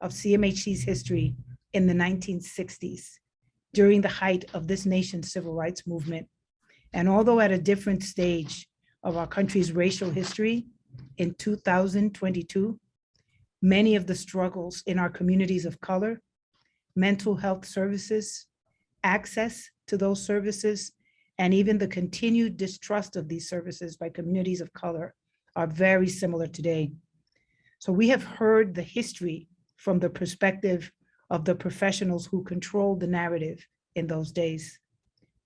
of CMHC's history in the 1960s, during the height of this nation's civil rights movement. And although at a different stage of our country's racial history in 2022, many of the struggles in our communities of color, mental health services, access to those services, and even the continued distrust of these services by communities of color are very similar today. So we have heard the history from the perspective of the professionals who controlled the narrative in those days.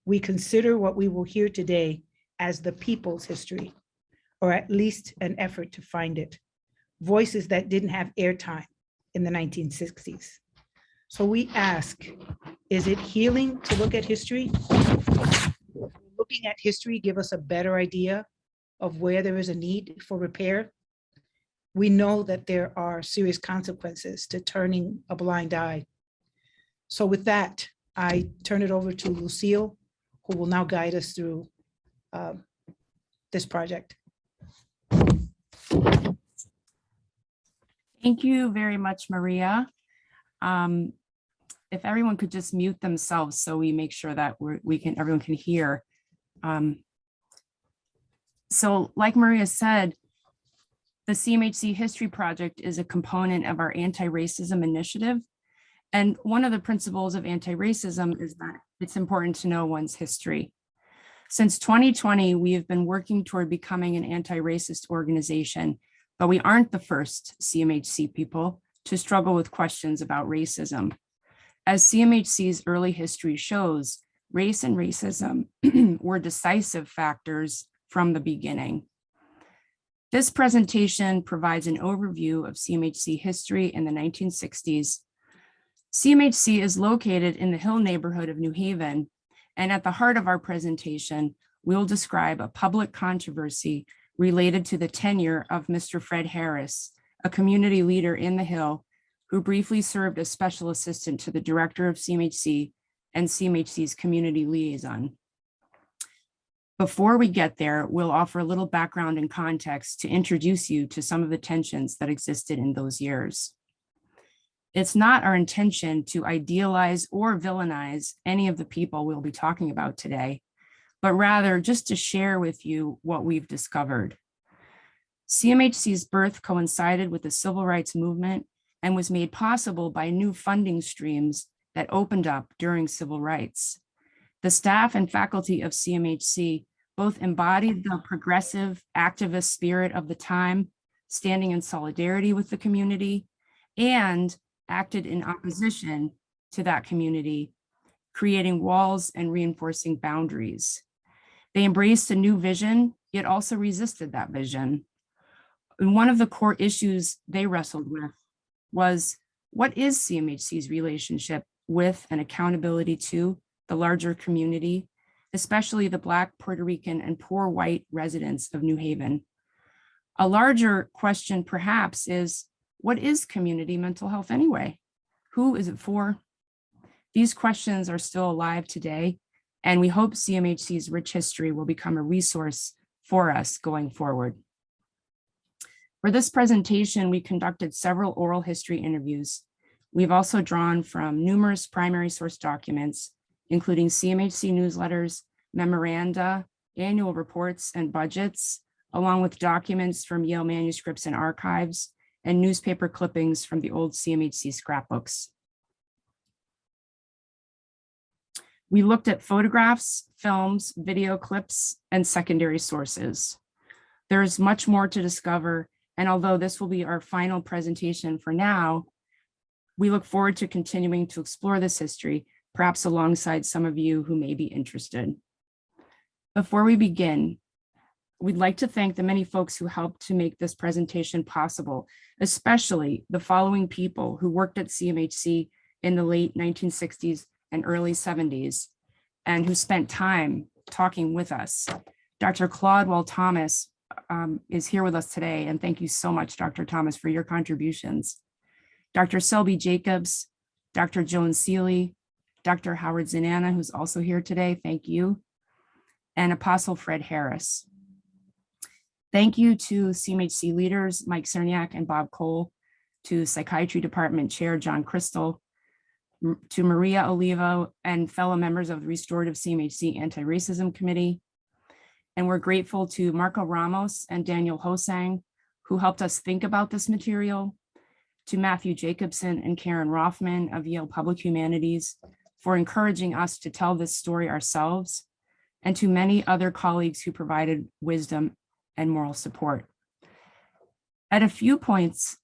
We consider what we will hear today as the people's history, or at least an effort to find it. Voices that didn't have airtime in the 1960s. So we ask, is it healing to look at history? Looking at history give us a better idea of where there is a need for repair? We know that there are serious consequences to turning a blind eye. So with that, I turn it over to Lucille, who will now guide us through this project. Thank you very much, Maria. If everyone could just mute themselves so we make sure that everyone can hear. So like Maria said, the CMHC History Project is a component of our anti-racism initiative. And one of the principles of anti-racism is that it's important to know one's history. Since 2020, we have been working toward becoming an anti-racist organization, but we aren't the first CMHC people to struggle with questions about racism. As CMHC's early history shows, race and racism were decisive factors from the beginning. This presentation provides an overview of CMHC history in the 1960s. CMHC is located in the Hill neighborhood of New Haven, and at the heart of our presentation, we'll describe a public controversy related to the tenure of Mr. Fred Harris, a community leader in the Hill who briefly served as special assistant to the director of CMHC and CMHC's community liaison. Before we get there, we'll offer a little background and context to introduce you to some of the tensions that existed in those years. It's not our intention to idealize or villainize any of the people we'll be talking about today, but rather just to share with you what we've discovered. CMHC's birth coincided with the civil rights movement and was made possible by new funding streams that opened up during civil rights. The staff and faculty of CMHC both embodied the progressive activist spirit of the time, standing in solidarity with the community, and acted in opposition to that community, creating walls and reinforcing boundaries. They embraced a new vision, yet also resisted that vision. And one of the core issues they wrestled with was, what is CMHC's relationship with and accountability to the larger community, especially the Black, Puerto Rican, and poor white residents of New Haven? A larger question perhaps is, what is community mental health anyway? Who is it for? These questions are still alive today, and we hope CMHC's rich history will become a resource for us going forward. For this presentation, we conducted several oral history interviews. We've also drawn from numerous primary source documents, including CMHC newsletters, memoranda, annual reports, and budgets, along with documents from Yale manuscripts and archives, and newspaper clippings from the old CMHC scrapbooks. We looked at photographs, films, video clips, and secondary sources. There is much more to discover, and although this will be our final presentation for now, we look forward to continuing to explore this history, perhaps alongside some of you who may be interested. Before we begin, we'd like to thank the many folks who helped to make this presentation possible, especially the following people who worked at CMHC in the late 1960s and early 70s, and who spent time talking with us. Dr. Claude Wall-Thomas is here with us today, and thank you so much, Dr. Thomas, for your contributions. Dr. Selby Jacobs, Dr. Joan Seeley, Dr. Howard Zanana, who's also here today, thank you, and Apostle Fred Harris. Thank you to CMHC leaders, Mike Cerniak and Bob Cole, to Psychiatry Department Chair John Crystal, to Maria Olivo and fellow members of the Restorative CMHC Anti-Racism Committee. And we're grateful to Marco Ramos and Daniel Hosang, who helped us think about this material, to Matthew Jacobson and Karen Rothman of Yale Public Humanities for encouraging us to tell this story ourselves, and to many other colleagues who provided wisdom and moral support. At a few points,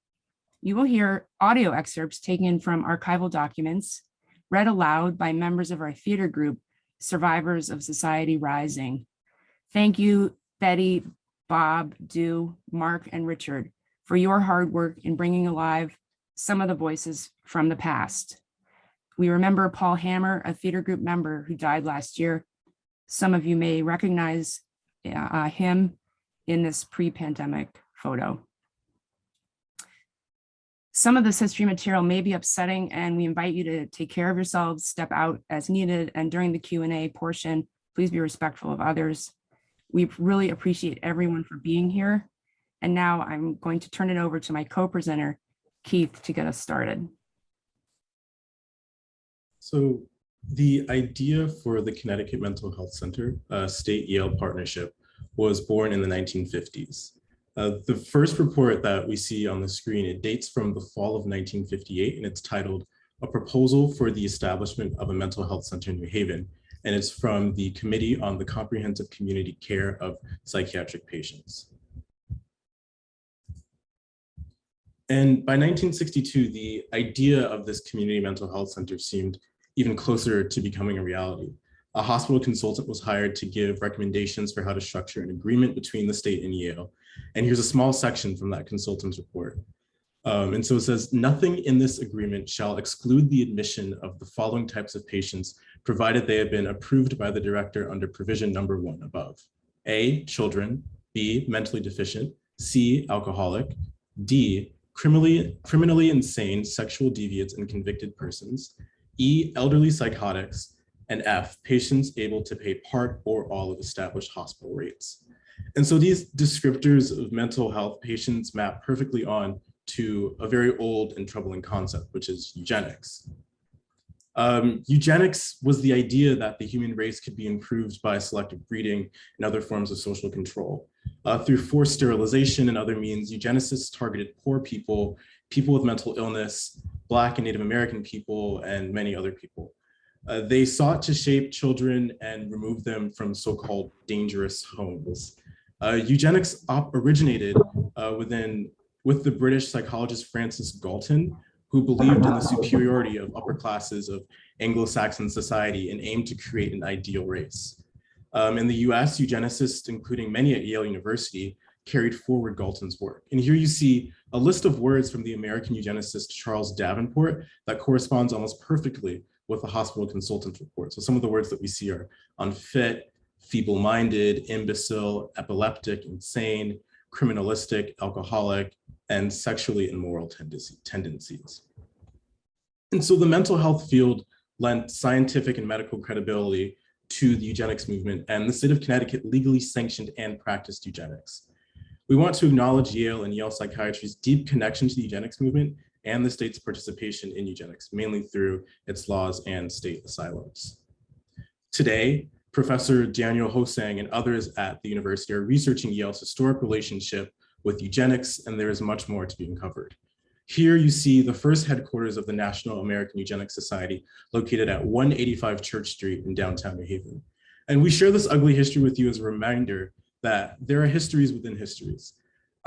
you will hear audio excerpts taken from archival documents read aloud by members of our theater group, Survivors of Society Rising. Thank you, Betty, Bob, Du, Mark, and Richard, for your hard work in bringing alive some of the voices from the past. We remember Paul Hammer, a theater group member who died last year. Some of you may recognize him in this pre-pandemic photo. Some of this history material may be upsetting, and we invite you to take care of yourselves, step out as needed, and during the Q&A portion, please be respectful of others. We really appreciate everyone for being here. And now I'm going to turn it over to my co-presenter, Keith, to get us started. So the idea for the Connecticut Mental Health Center, a state-Yale partnership, was born in the 1950s. The first report that we see on the screen, it dates from the fall of 1958, and it's titled A Proposal for the Establishment of a Mental Health Center in New Haven. And it's from the Committee on the Comprehensive Community Care of Psychiatric Patients. And by 1962, the idea of this community mental health center seemed even closer to becoming a reality. A hospital consultant was hired to give recommendations for how to structure an agreement between the state and Yale. And here's a small section from that consultant's report. And so it says, nothing in this agreement shall exclude the admission of the following types of patients, provided they have been approved by the director under provision number 1 above. A, children, B, mentally deficient, C, alcoholic, D, criminally insane, sexual deviants and convicted persons, E, elderly psychotics, and F, patients able to pay part or all of established hospital rates. And so these descriptors of mental health patients map perfectly on to a very old and troubling concept, which is eugenics. Eugenics was the idea that the human race could be improved by selective breeding and other forms of social control. Through forced sterilization and other means, eugenicists targeted poor people, people with mental illness, Black and Native American people, and many other people. They sought to shape children and remove them from so-called dangerous homes. Eugenics originated with the British psychologist Francis Galton, who believed in the superiority of upper classes of Anglo-Saxon society and aimed to create an ideal race. In the US, eugenicists, including many at Yale University, carried forward Galton's work. And here you see a list of words from the American eugenicist Charles Davenport that corresponds almost perfectly with the hospital consultant report. So some of the words that we see are unfit, feeble-minded, imbecile, epileptic, insane, criminalistic, alcoholic, and sexually immoral tendencies. And so the mental health field lent scientific and medical credibility to the eugenics movement, and the state of Connecticut legally sanctioned and practiced eugenics. We want to acknowledge Yale and Yale Psychiatry's deep connection to the eugenics movement and the state's participation in eugenics, mainly through its laws and state asylums. Today, Professor Daniel Hosang and others at the university are researching Yale's historic relationship with eugenics, and there is much more to be uncovered. Here you see the first headquarters of the National American Eugenics Society, located at 185 Church Street in downtown New Haven. And we share this ugly history with you as a reminder that there are histories within histories.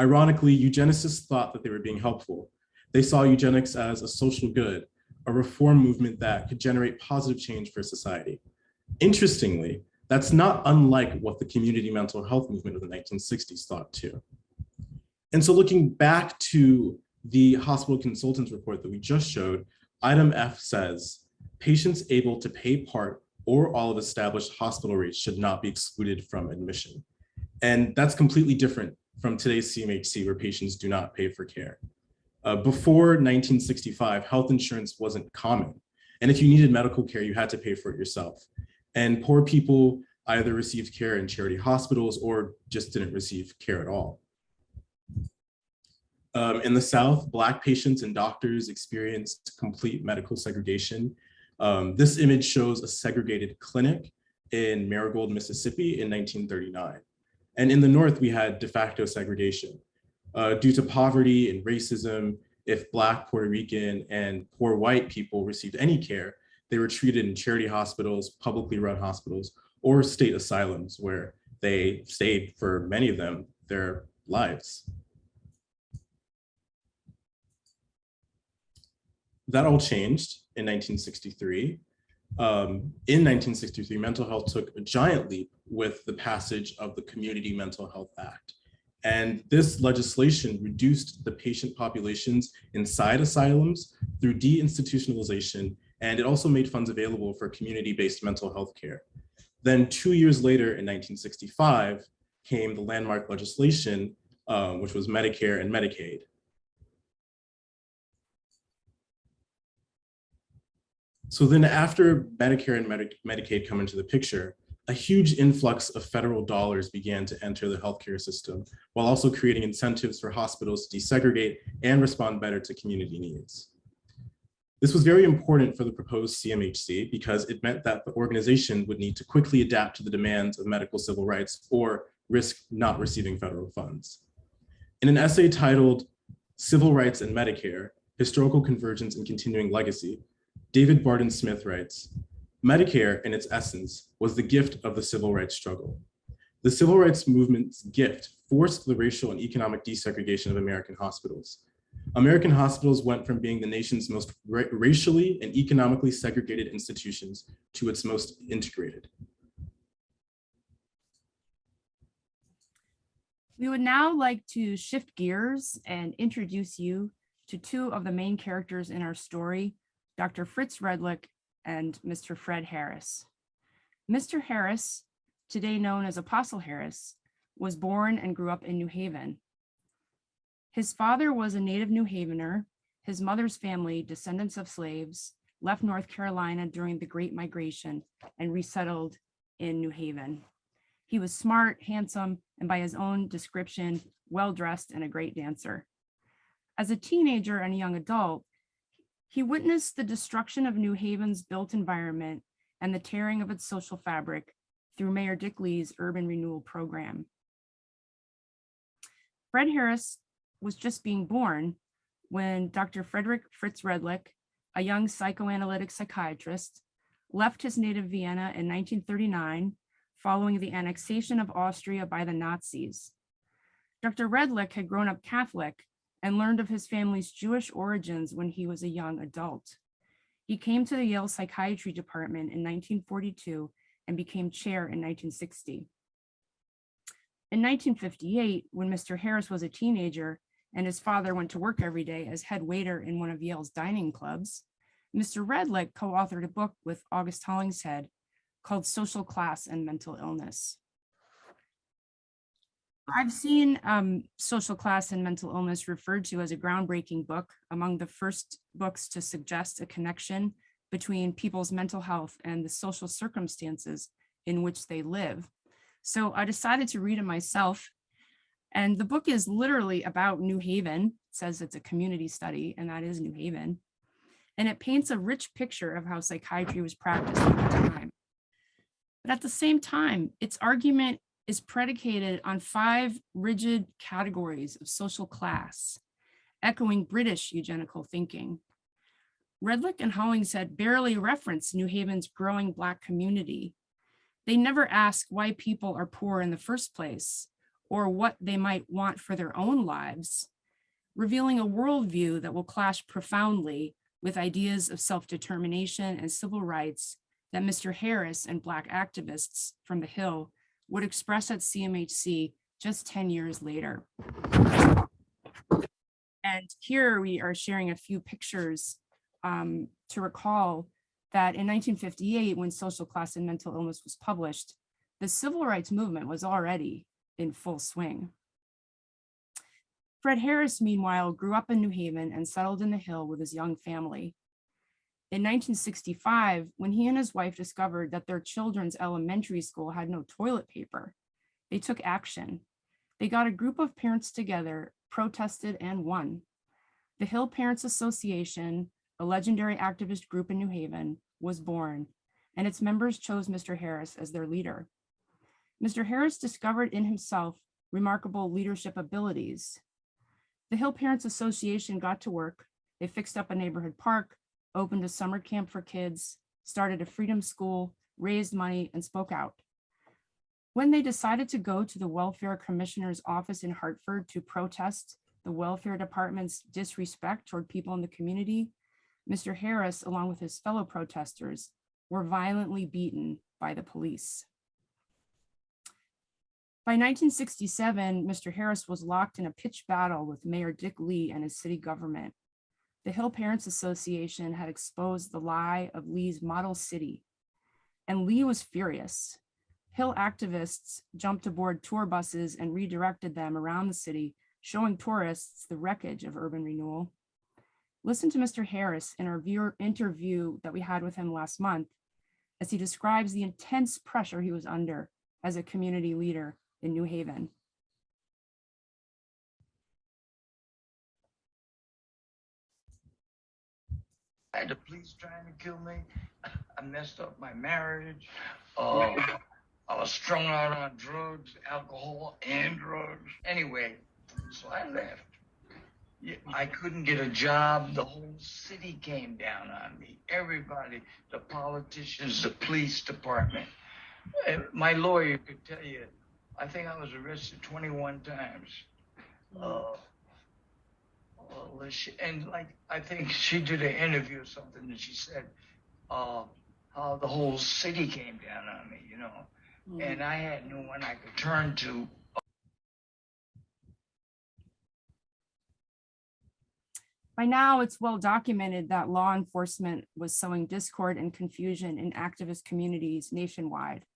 Ironically, eugenicists thought that they were being helpful. They saw eugenics as a social good, a reform movement that could generate positive change for society. Interestingly, that's not unlike what the community mental health movement of the 1960s thought too. And so looking back to the hospital consultants report that we just showed, item F says, patients able to pay part or all of established hospital rates should not be excluded from admission. And that's completely different from today's CMHC, where patients do not pay for care. Before 1965, health insurance wasn't common. And if you needed medical care, you had to pay for it yourself. And poor people either received care in charity hospitals or just didn't receive care at all. In the South, Black patients and doctors experienced complete medical segregation. This image shows a segregated clinic in Marigold, Mississippi in 1939. And in the North, we had de facto segregation. Due to poverty and racism, if Black, Puerto Rican, and poor white people received any care, they were treated in charity hospitals, publicly run hospitals, or state asylums where they stayed, for many of them, their lives. That all changed in 1963. In 1963, mental health took a giant leap with the passage of the Community Mental Health Act. And this legislation reduced the patient populations inside asylums through deinstitutionalization, and it also made funds available for community-based mental health care. Then 2 years later, in 1965, came the landmark legislation, which was Medicare and Medicaid. So then after Medicare and Medicaid come into the picture, a huge influx of federal dollars began to enter the healthcare system, while also creating incentives for hospitals to desegregate and respond better to community needs. This was very important for the proposed CMHC because it meant that the organization would need to quickly adapt to the demands of medical civil rights or risk not receiving federal funds. In an essay titled Civil Rights and Medicare, Historical Convergence and Continuing Legacy, David Barton Smith writes, Medicare, in its essence, was the gift of the civil rights struggle. The civil rights movement's gift forced the racial and economic desegregation of American hospitals. American hospitals went from being the nation's most racially and economically segregated institutions to its most integrated. We would now like to shift gears and introduce you to two of the main characters in our story, Dr. Fritz Redlich and Mr. Fred Harris. Mr. Harris, today known as Apostle Harris, was born and grew up in New Haven. His father was a native New Havener. His mother's family, descendants of slaves, left North Carolina during the Great Migration and resettled in New Haven. He was smart, handsome, and by his own description, well-dressed and a great dancer. As a teenager and a young adult, he witnessed the destruction of New Haven's built environment and the tearing of its social fabric through Mayor Dick Lee's urban renewal program. Fred Harris was just being born when Dr. Frederick Fritz Redlich, a young psychoanalytic psychiatrist, left his native Vienna in 1939 following the annexation of Austria by the Nazis. Dr. Redlich had grown up Catholic and learned of his family's Jewish origins when he was a young adult. He came to the Yale Psychiatry Department in 1942 and became chair in 1960. In 1958, when Mr. Harris was a teenager and his father went to work every day as head waiter in one of Yale's dining clubs, Mr. Redlich co-authored a book with August Hollingshead called Social Class and Mental Illness. I've seen Social Class and Mental Illness referred to as a groundbreaking book, among the first books to suggest a connection between people's mental health and the social circumstances in which they live. So I decided to read it myself. And the book is literally about New Haven. It says it's a community study, and that is New Haven. And it paints a rich picture of how psychiatry was practiced at the time. But at the same time, its argument is predicated on 5 rigid categories of social class, echoing British eugenical thinking. Redlich and Hollingshead barely reference New Haven's growing Black community. They never ask why people are poor in the first place or what they might want for their own lives, revealing a worldview that will clash profoundly with ideas of self-determination and civil rights that Mr. Harris and Black activists from the Hill would express at CMHC just 10 years later. And here we are sharing a few pictures to recall that in 1958, when Social Class and Mental Illness was published, the civil rights movement was already in full swing. Fred Harris, meanwhile, grew up in New Haven and settled in the Hill with his young family. In 1965, when he and his wife discovered that their children's elementary school had no toilet paper, they took action. They got a group of parents together, protested, and won. The Hill Parents Association, a legendary activist group in New Haven, was born, and its members chose Mr. Harris as their leader. Mr. Harris discovered in himself remarkable leadership abilities. The Hill Parents Association got to work. They fixed up a neighborhood park, opened a summer camp for kids, started a freedom school, raised money, and spoke out. When they decided to go to the Welfare Commissioner's office in Hartford to protest the welfare department's disrespect toward people in the community, Mr. Harris, along with his fellow protesters, were violently beaten by the police. By 1967, Mr. Harris was locked in a pitched battle with Mayor Dick Lee and his city government. The Hill Parents Association had exposed the lie of Lee's model city, and Lee was furious. Hill activists jumped aboard tour buses and redirected them around the city, showing tourists the wreckage of urban renewal. Listen to Mr. Harris in our interview that we had with him last month, as he describes the intense pressure he was under as a community leader in New Haven. I had the police trying to kill me. I messed up my marriage. I was strung out on drugs, alcohol, and drugs. Anyway, so I left. I couldn't get a job. The whole city came down on me. Everybody, the politicians, the police department. My lawyer could tell you, I think I was arrested 21 times. And like, I think she did an interview or something, and she said how the whole city came down on me, you know, and I had no one I could turn to. By now, it's well documented that law enforcement was sowing discord and confusion in activist communities nationwide.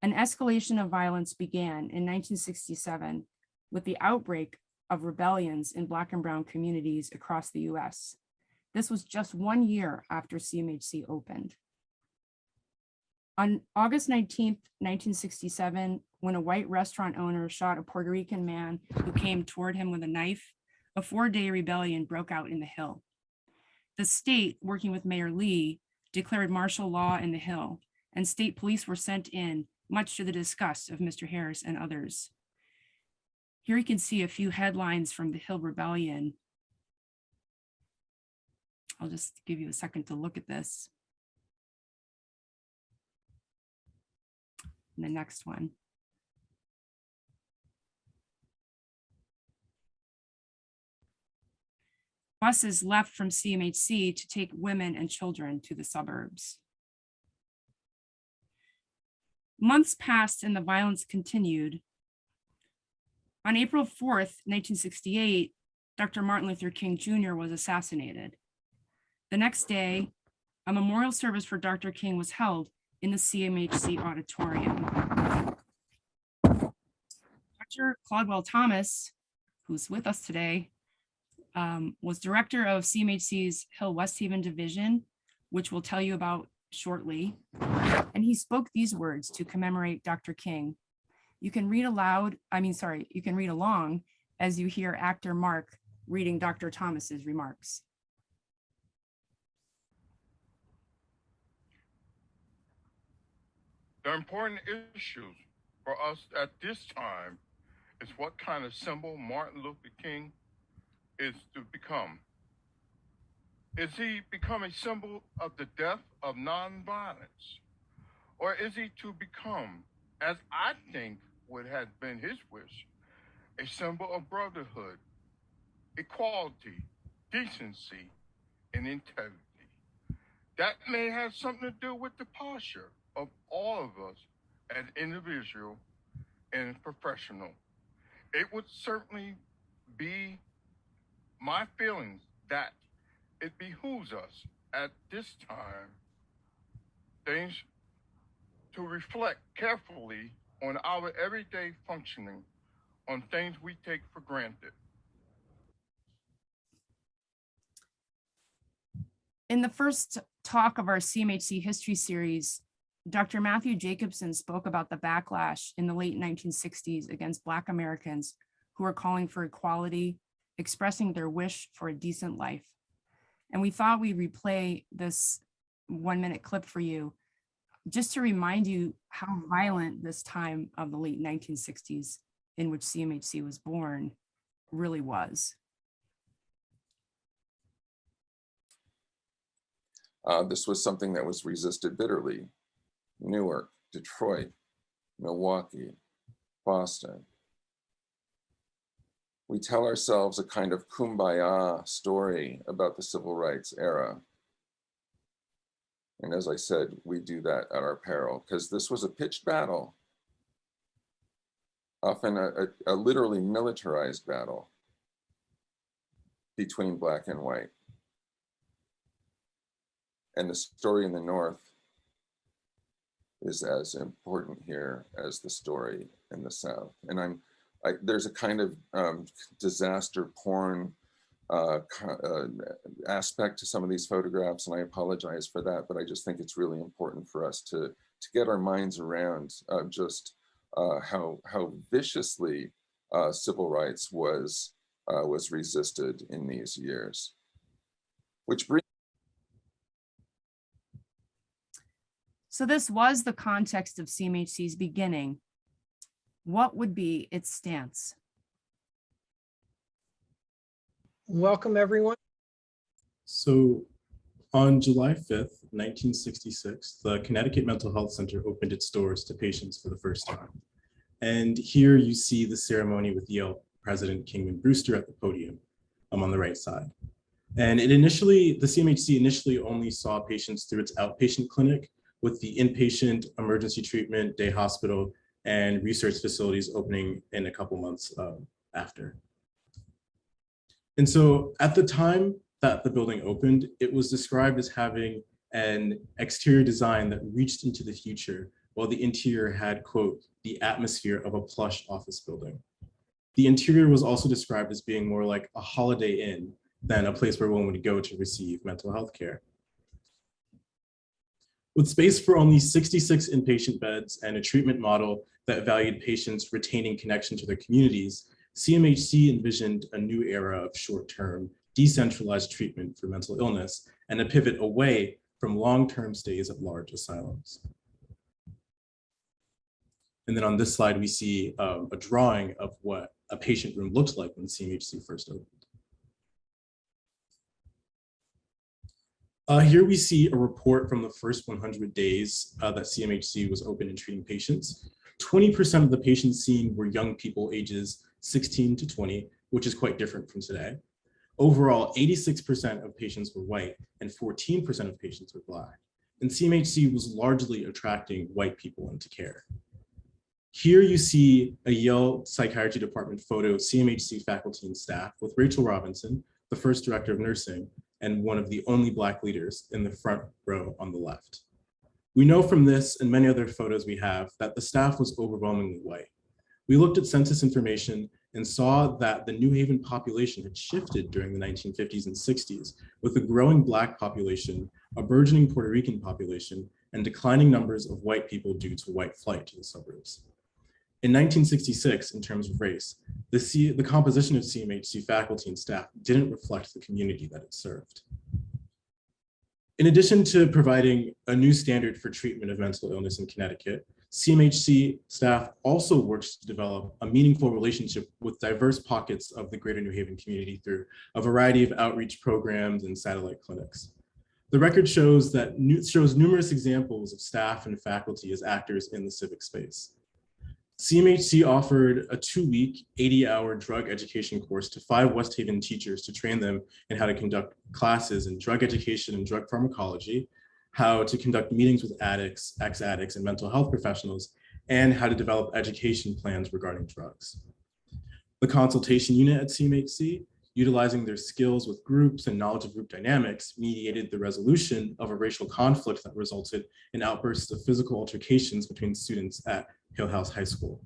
An escalation of violence began in 1967 with the outbreak of rebellions in Black and Brown communities across the US. This was just 1 year after CMHC opened. On August 19th, 1967, when a white restaurant owner shot a Puerto Rican man who came toward him with a knife, a 4-day rebellion broke out in the Hill. The state, working with Mayor Lee, declared martial law in the Hill, and state police were sent in, much to the disgust of Mr. Harris and others. Here you can see a few headlines from the Hill Rebellion. I'll just give you a second to look at this. And the next one. Buses left from CMHC to take women and children to the suburbs. Months passed and the violence continued. On April 4th, 1968, Dr. Martin Luther King Jr. was assassinated. The next day, a memorial service for Dr. King was held in the CMHC auditorium. Dr. Claudwell Thomas, who's with us today, was director of CMHC's Hill West Haven division, which we'll tell you about shortly. And he spoke these words to commemorate Dr. King. You can read you can read along as you hear actor Mark reading Dr. Thomas's remarks. The important issues for us at this time is what kind of symbol Martin Luther King is to become. Is he become a symbol of the death of nonviolence? Or is he to become, as I think would have been his wish, a symbol of brotherhood, equality, decency, and integrity? That may have something to do with the posture of all of us as individual and professional. It would certainly be my feelings that it behooves us at this time things to reflect carefully on our everyday functioning, on things we take for granted. In the first talk of our CMHC history series, Dr. Matthew Jacobson spoke about the backlash in the late 1960s against Black Americans who are calling for equality, expressing their wish for a decent life. And we thought we'd replay this 1-minute clip for you, just to remind you how violent this time of the late 1960s in which CMHC was born really was. This was something that was resisted bitterly. Newark, Detroit, Milwaukee, Boston. We tell ourselves a kind of kumbaya story about the civil rights era. And as I said, we do that at our peril, because this was a pitched battle, often a literally militarized battle between Black and white. And the story in the North is as important here as the story in the South. And there's a kind of disaster porn aspect to some of these photographs, and I apologize for that, but I just think it's really important for us to get our minds around just how viciously civil rights was resisted in these years. Which brings. So this was the context of CMHC's beginning. What would be its stance? Welcome, everyone. So on July 5th, 1966, the Connecticut Mental Health Center opened its doors to patients for the first time. And here you see the ceremony with Yale President Kingman Brewster at the podium on the right side. And the CMHC initially only saw patients through its outpatient clinic, with the inpatient emergency treatment, day hospital, and research facilities opening in a couple months after. And so at the time that the building opened, it was described as having an exterior design that reached into the future, while the interior had, quote, the atmosphere of a plush office building. The interior was also described as being more like a Holiday Inn than a place where one would go to receive mental health care. With space for only 66 inpatient beds and a treatment model that valued patients retaining connection to their communities, CMHC envisioned a new era of short-term, decentralized treatment for mental illness and a pivot away from long-term stays at large asylums. And then on this slide, we see a drawing of what a patient room looked like when CMHC first opened. Here we see a report from the first 100 days that CMHC was open and treating patients. 20% of the patients seen were young people ages 16 to 20, which is quite different from today. Overall, 86% of patients were white and 14% of patients were Black. And CMHC was largely attracting white people into care. Here you see a Yale Psychiatry Department photo of CMHC faculty and staff with Rachel Robinson, the first director of nursing, and one of the only Black leaders in the front row on the left. We know from this and many other photos we have that the staff was overwhelmingly white. We looked at census information and saw that the New Haven population had shifted during the 1950s and 60s, with a growing Black population, a burgeoning Puerto Rican population, and declining numbers of white people due to white flight to the suburbs. In 1966, in terms of race, the composition of CMHC faculty and staff didn't reflect the community that it served. In addition to providing a new standard for treatment of mental illness in Connecticut, CMHC staff also works to develop a meaningful relationship with diverse pockets of the greater New Haven community through a variety of outreach programs and satellite clinics. The record shows numerous examples of staff and faculty as actors in the civic space. CMHC offered a 2-week, 80-hour drug education course to 5 West Haven teachers to train them in how to conduct classes in drug education and drug pharmacology, how to conduct meetings with addicts, ex-addicts, and mental health professionals, and how to develop education plans regarding drugs. The consultation unit at CMHC, utilizing their skills with groups and knowledge of group dynamics, mediated the resolution of a racial conflict that resulted in outbursts of physical altercations between students at Hill House High School.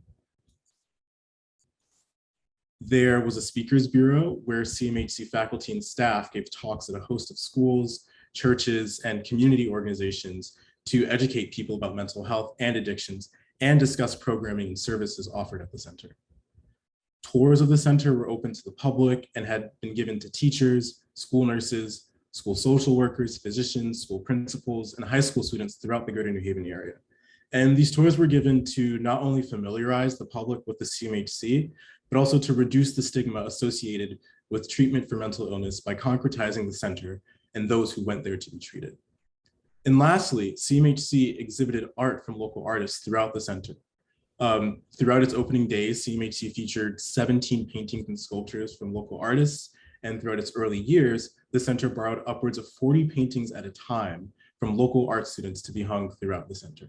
There was a speakers bureau where CMHC faculty and staff gave talks at a host of schools, churches, and community organizations to educate people about mental health and addictions and discuss programming and services offered at the center. tours of the center were open to the public and had been given to teachers, school nurses, school social workers, physicians, school principals, and high school students throughout the greater New Haven area. And these tours were given to not only familiarize the public with the CMHC, but also to reduce the stigma associated with treatment for mental illness by concretizing the center and those who went there to be treated. And lastly, CMHC exhibited art from local artists throughout the center. Throughout its opening days, CMHC featured 17 paintings and sculptures from local artists, and throughout its early years, the center borrowed upwards of 40 paintings at a time from local art students to be hung throughout the center.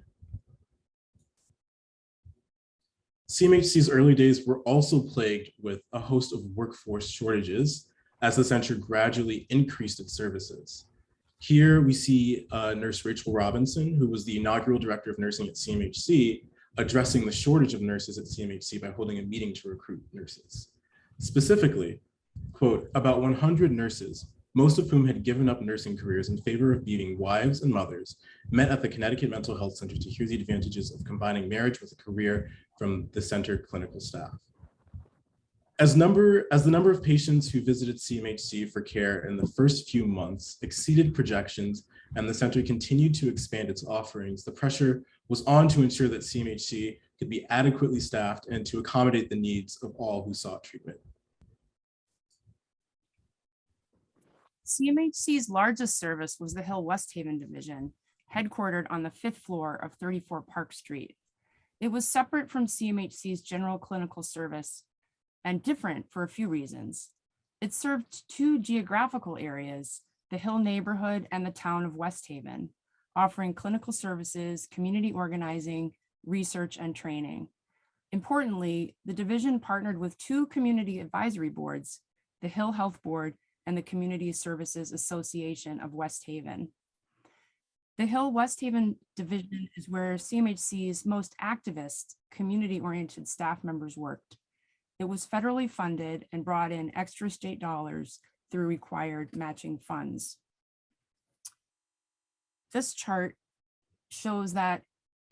CMHC's early days were also plagued with a host of workforce shortages as the center gradually increased its services. Here we see nurse Rachel Robinson, who was the inaugural director of nursing at CMHC, addressing the shortage of nurses at CMHC by holding a meeting to recruit nurses. Specifically, quote, about 100 nurses, most of whom had given up nursing careers in favor of being wives and mothers, met at the Connecticut Mental Health Center to hear the advantages of combining marriage with a career from the center clinical staff. As the number of patients who visited CMHC for care in the first few months exceeded projections and the center continued to expand its offerings, the pressure was on to ensure that CMHC could be adequately staffed and to accommodate the needs of all who sought treatment. CMHC's largest service was the Hill West Haven Division, headquartered on the 5th floor of 34 Park Street. It was separate from CMHC's general clinical service and different for a few reasons. It served two geographical areas, the Hill neighborhood and the town of West Haven, offering clinical services, community organizing, research, and training. Importantly, the division partnered with two community advisory boards, the Hill Health Board and the Community Services Association of West Haven. The Hill West Haven Division is where CMHC's most activist, community-oriented staff members worked. It was federally funded and brought in extra state dollars through required matching funds. This chart shows that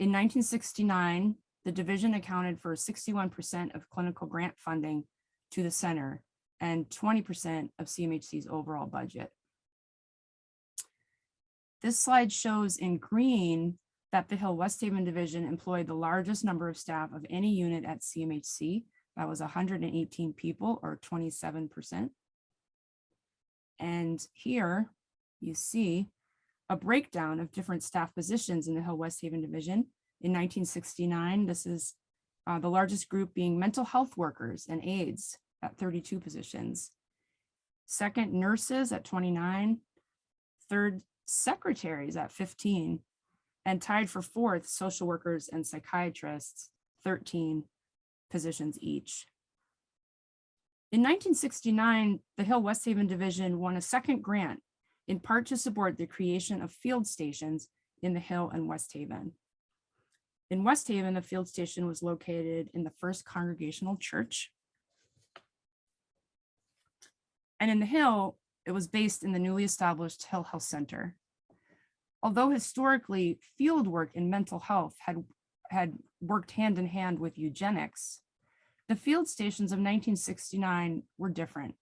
in 1969, the division accounted for 61% of clinical grant funding to the center and 20% of CMHC's overall budget. This slide shows in green that the Hill West Haven Division employed the largest number of staff of any unit at CMHC. That was 118 people, or 27%. And here you see a breakdown of different staff positions in the Hill West Haven Division. In 1969, this is the largest group being mental health workers and aides at 32 positions. Second, nurses at 29. Third, secretaries at 15. And tied for fourth, social workers and psychiatrists, 13 positions each. In 1969, the Hill West Haven Division won a second grant, in part to support the creation of field stations in the Hill and West Haven. In West Haven, the field station was located in the First Congregational Church. And in the Hill, it was based in the newly established Hill Health Center. Although historically field work in mental health had worked hand in hand with eugenics, the field stations of 1969 were different.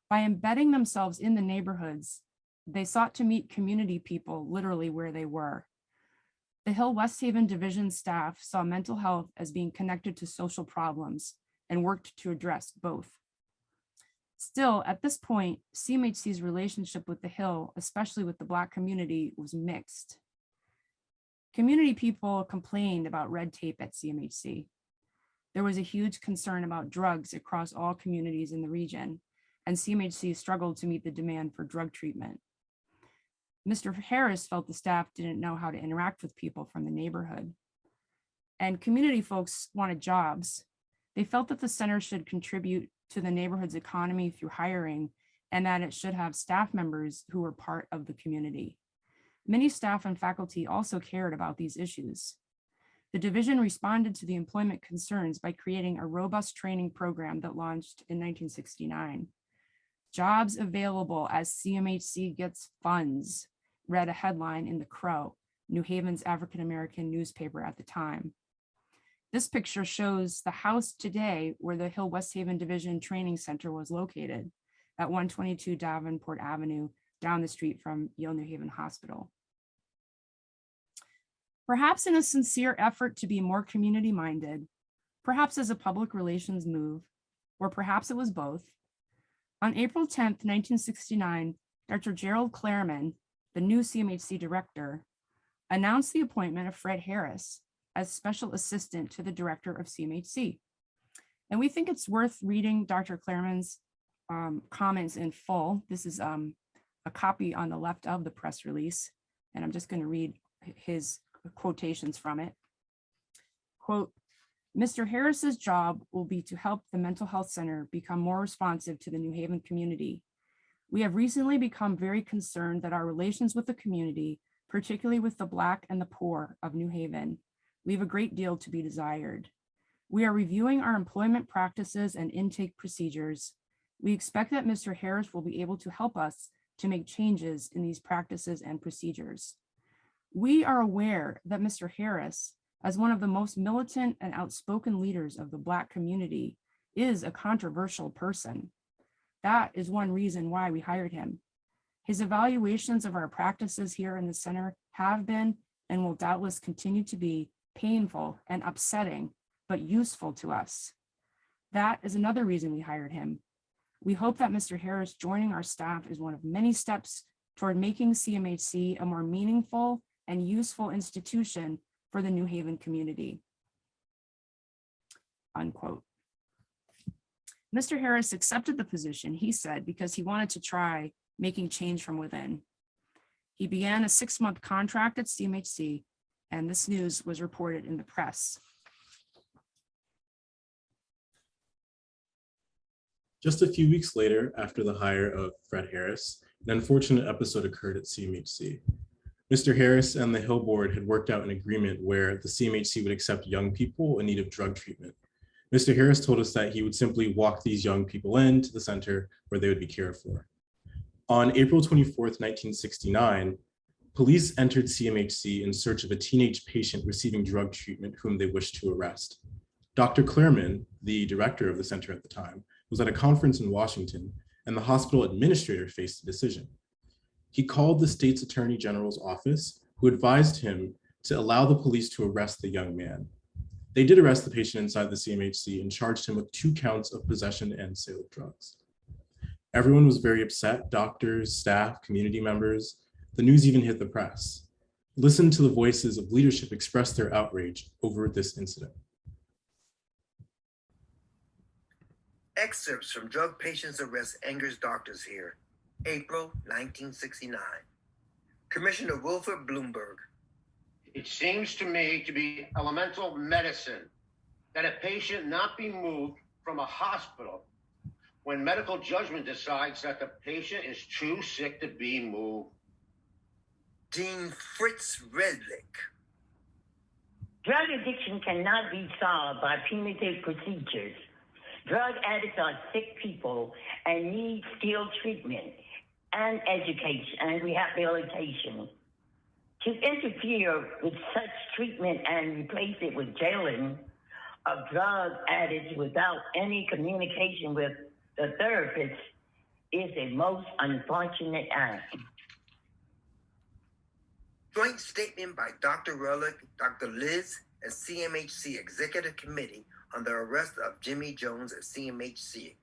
By embedding themselves in the neighborhoods, they sought to meet community people literally where they were. The Hill West Haven Division staff saw mental health as being connected to social problems and worked to address both. Still, at this point, CMHC's relationship with the Hill, especially with the Black community, was mixed. Community people complained about red tape at CMHC. There was a huge concern about drugs across all communities in the region, and CMHC struggled to meet the demand for drug treatment. Mr. Harris felt the staff didn't know how to interact with people from the neighborhood. And community folks wanted jobs. They felt that the center should contribute to the neighborhood's economy through hiring, and that it should have staff members who were part of the community. Many staff and faculty also cared about these issues. The division responded to the employment concerns by creating a robust training program that launched in 1969. Jobs available as CMHC gets funds, read a headline in The Crow, New Haven's African-American newspaper at the time. This picture shows the house today where the Hill West Haven Division Training Center was located at 122 Davenport Avenue, down the street from Yale New Haven Hospital. Perhaps in a sincere effort to be more community-minded, perhaps as a public relations move, or perhaps it was both, on April 10th, 1969, Dr. Gerald Clareman, the new CMHC director, announced the appointment of Fred Harris as special assistant to the director of CMHC. And we think it's worth reading Dr. Clareman's comments in full. This is a copy on the left of the press release, and I'm just going to read his quotations from it. Quote, Mr. Harris's job will be to help the mental health center become more responsive to the New Haven community. We have recently become very concerned that our relations with the community, particularly with the Black and the poor of New Haven, leave a great deal to be desired. We are reviewing our employment practices and intake procedures. We expect that Mr. Harris will be able to help us to make changes in these practices and procedures. We are aware that Mr. Harris, as one of the most militant and outspoken leaders of the Black community, is a controversial person. That is one reason why we hired him. His evaluations of our practices here in the center have been and will doubtless continue to be painful and upsetting, but useful to us. That is another reason we hired him. We hope that Mr. Harris joining our staff is one of many steps toward making CMHC a more meaningful and useful institution for the New Haven community. Unquote. Mr. Harris accepted the position, he said, because he wanted to try making change from within. He began a 6-month contract at CMHC, and this news was reported in the press. Just a few weeks later, after the hire of Fred Harris, an unfortunate episode occurred at CMHC. Mr. Harris and the Hill Board had worked out an agreement where the CMHC would accept young people in need of drug treatment. Mr. Harris told us that he would simply walk these young people into the center where they would be cared for. On April 24th, 1969, police entered CMHC in search of a teenage patient receiving drug treatment whom they wished to arrest. Dr. Clareman, the director of the center at the time, was at a conference in Washington, and the hospital administrator faced a decision. He called the state's attorney general's office, who advised him to allow the police to arrest the young man. They did arrest the patient inside the CMHC and charged him with 2 counts of possession and sale of drugs. Everyone was very upset, doctors, staff, community members. The news even hit the press. Listen to the voices of leadership express their outrage over this incident. Excerpts from Drug Patients Arrest Angers Doctors here, April 1969. Commissioner Wilford Bloomberg. It seems to me to be elemental medicine that a patient not be moved from a hospital when medical judgment decides that the patient is too sick to be moved. Dean Fritz Redlick. Drug addiction cannot be solved by punitive procedures. Drug addicts are sick people and need skilled treatment and education and rehabilitation. To interfere with such treatment and replace it with jailing of drug addicts without any communication with the therapist is a most unfortunate act. Joint statement by Dr. Relic, Dr. Liz, and CMHC Executive Committee on the arrest of Jimmy Jones at CMHC.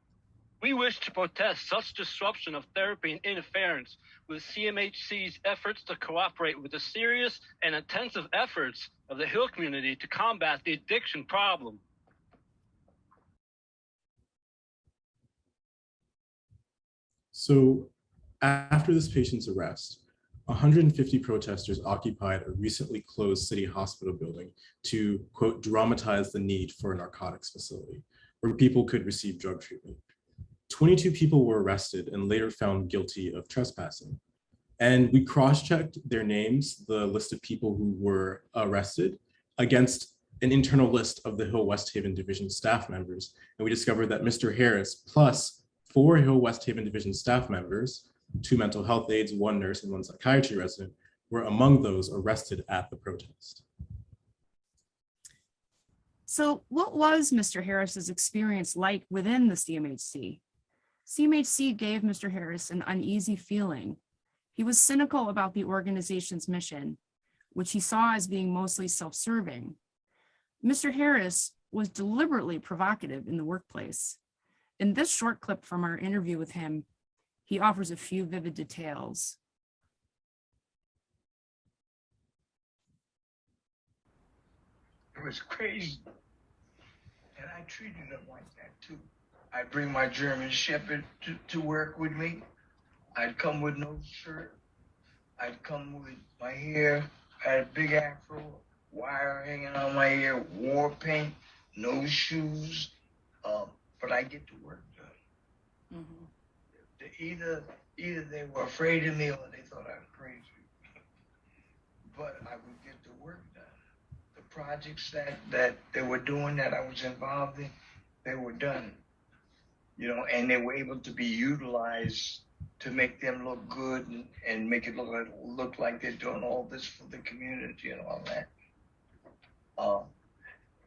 We wish to protest such disruption of therapy and interference with CMHC's efforts to cooperate with the serious and intensive efforts of the Hill community to combat the addiction problem. So after this patient's arrest, 150 protesters occupied a recently closed city hospital building to, quote, dramatize the need for a narcotics facility where people could receive drug treatment. 22 people were arrested and later found guilty of trespassing. And we cross-checked their names, the list of people who were arrested, against an internal list of the Hill West Haven Division staff members. And we discovered that Mr. Harris, plus 4 Hill West Haven Division staff members, 2 mental health aides, 1 nurse, and 1 psychiatry resident, were among those arrested at the protest. So what was Mr. Harris's experience like within the CMHC? CMHC gave Mr. Harris an uneasy feeling. He was cynical about the organization's mission, which he saw as being mostly self-serving. Mr. Harris was deliberately provocative in the workplace. In this short clip from our interview with him, he offers a few vivid details. It was crazy. And I treated them like that too. I'd bring my German Shepherd to work with me. I'd come with no shirt. I'd come with my hair. I had a big afro, wire hanging on my ear, war paint, no shoes. But I get the work done. Either they were afraid of me or they thought I was crazy. But I would get the work done. The projects that they were doing that I was involved in, they were done. You know, and they were able to be utilized to make them look good and make it look like they're doing all this for the community and all that.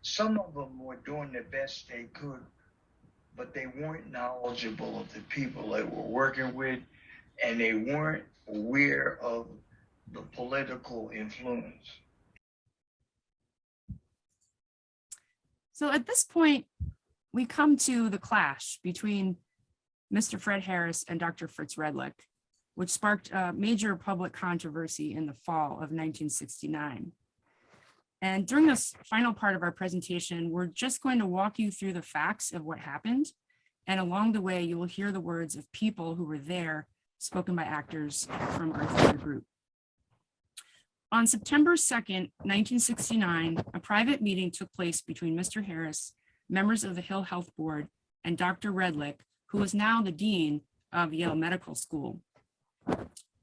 Some of them were doing the best they could, but they weren't knowledgeable of the people they were working with, and they weren't aware of the political influence. So at this point, we come to the clash between Mr. Fred Harris and Dr. Fritz Redlich, which sparked a major public controversy in the fall of 1969. And during this final part of our presentation, we're just going to walk you through the facts of what happened. And along the way, you will hear the words of people who were there, spoken by actors from our theater group. On September 2nd, 1969, a private meeting took place between Mr. Harris, members of the Hill Health Board, and Dr. Redlich, who was now the dean of Yale Medical School.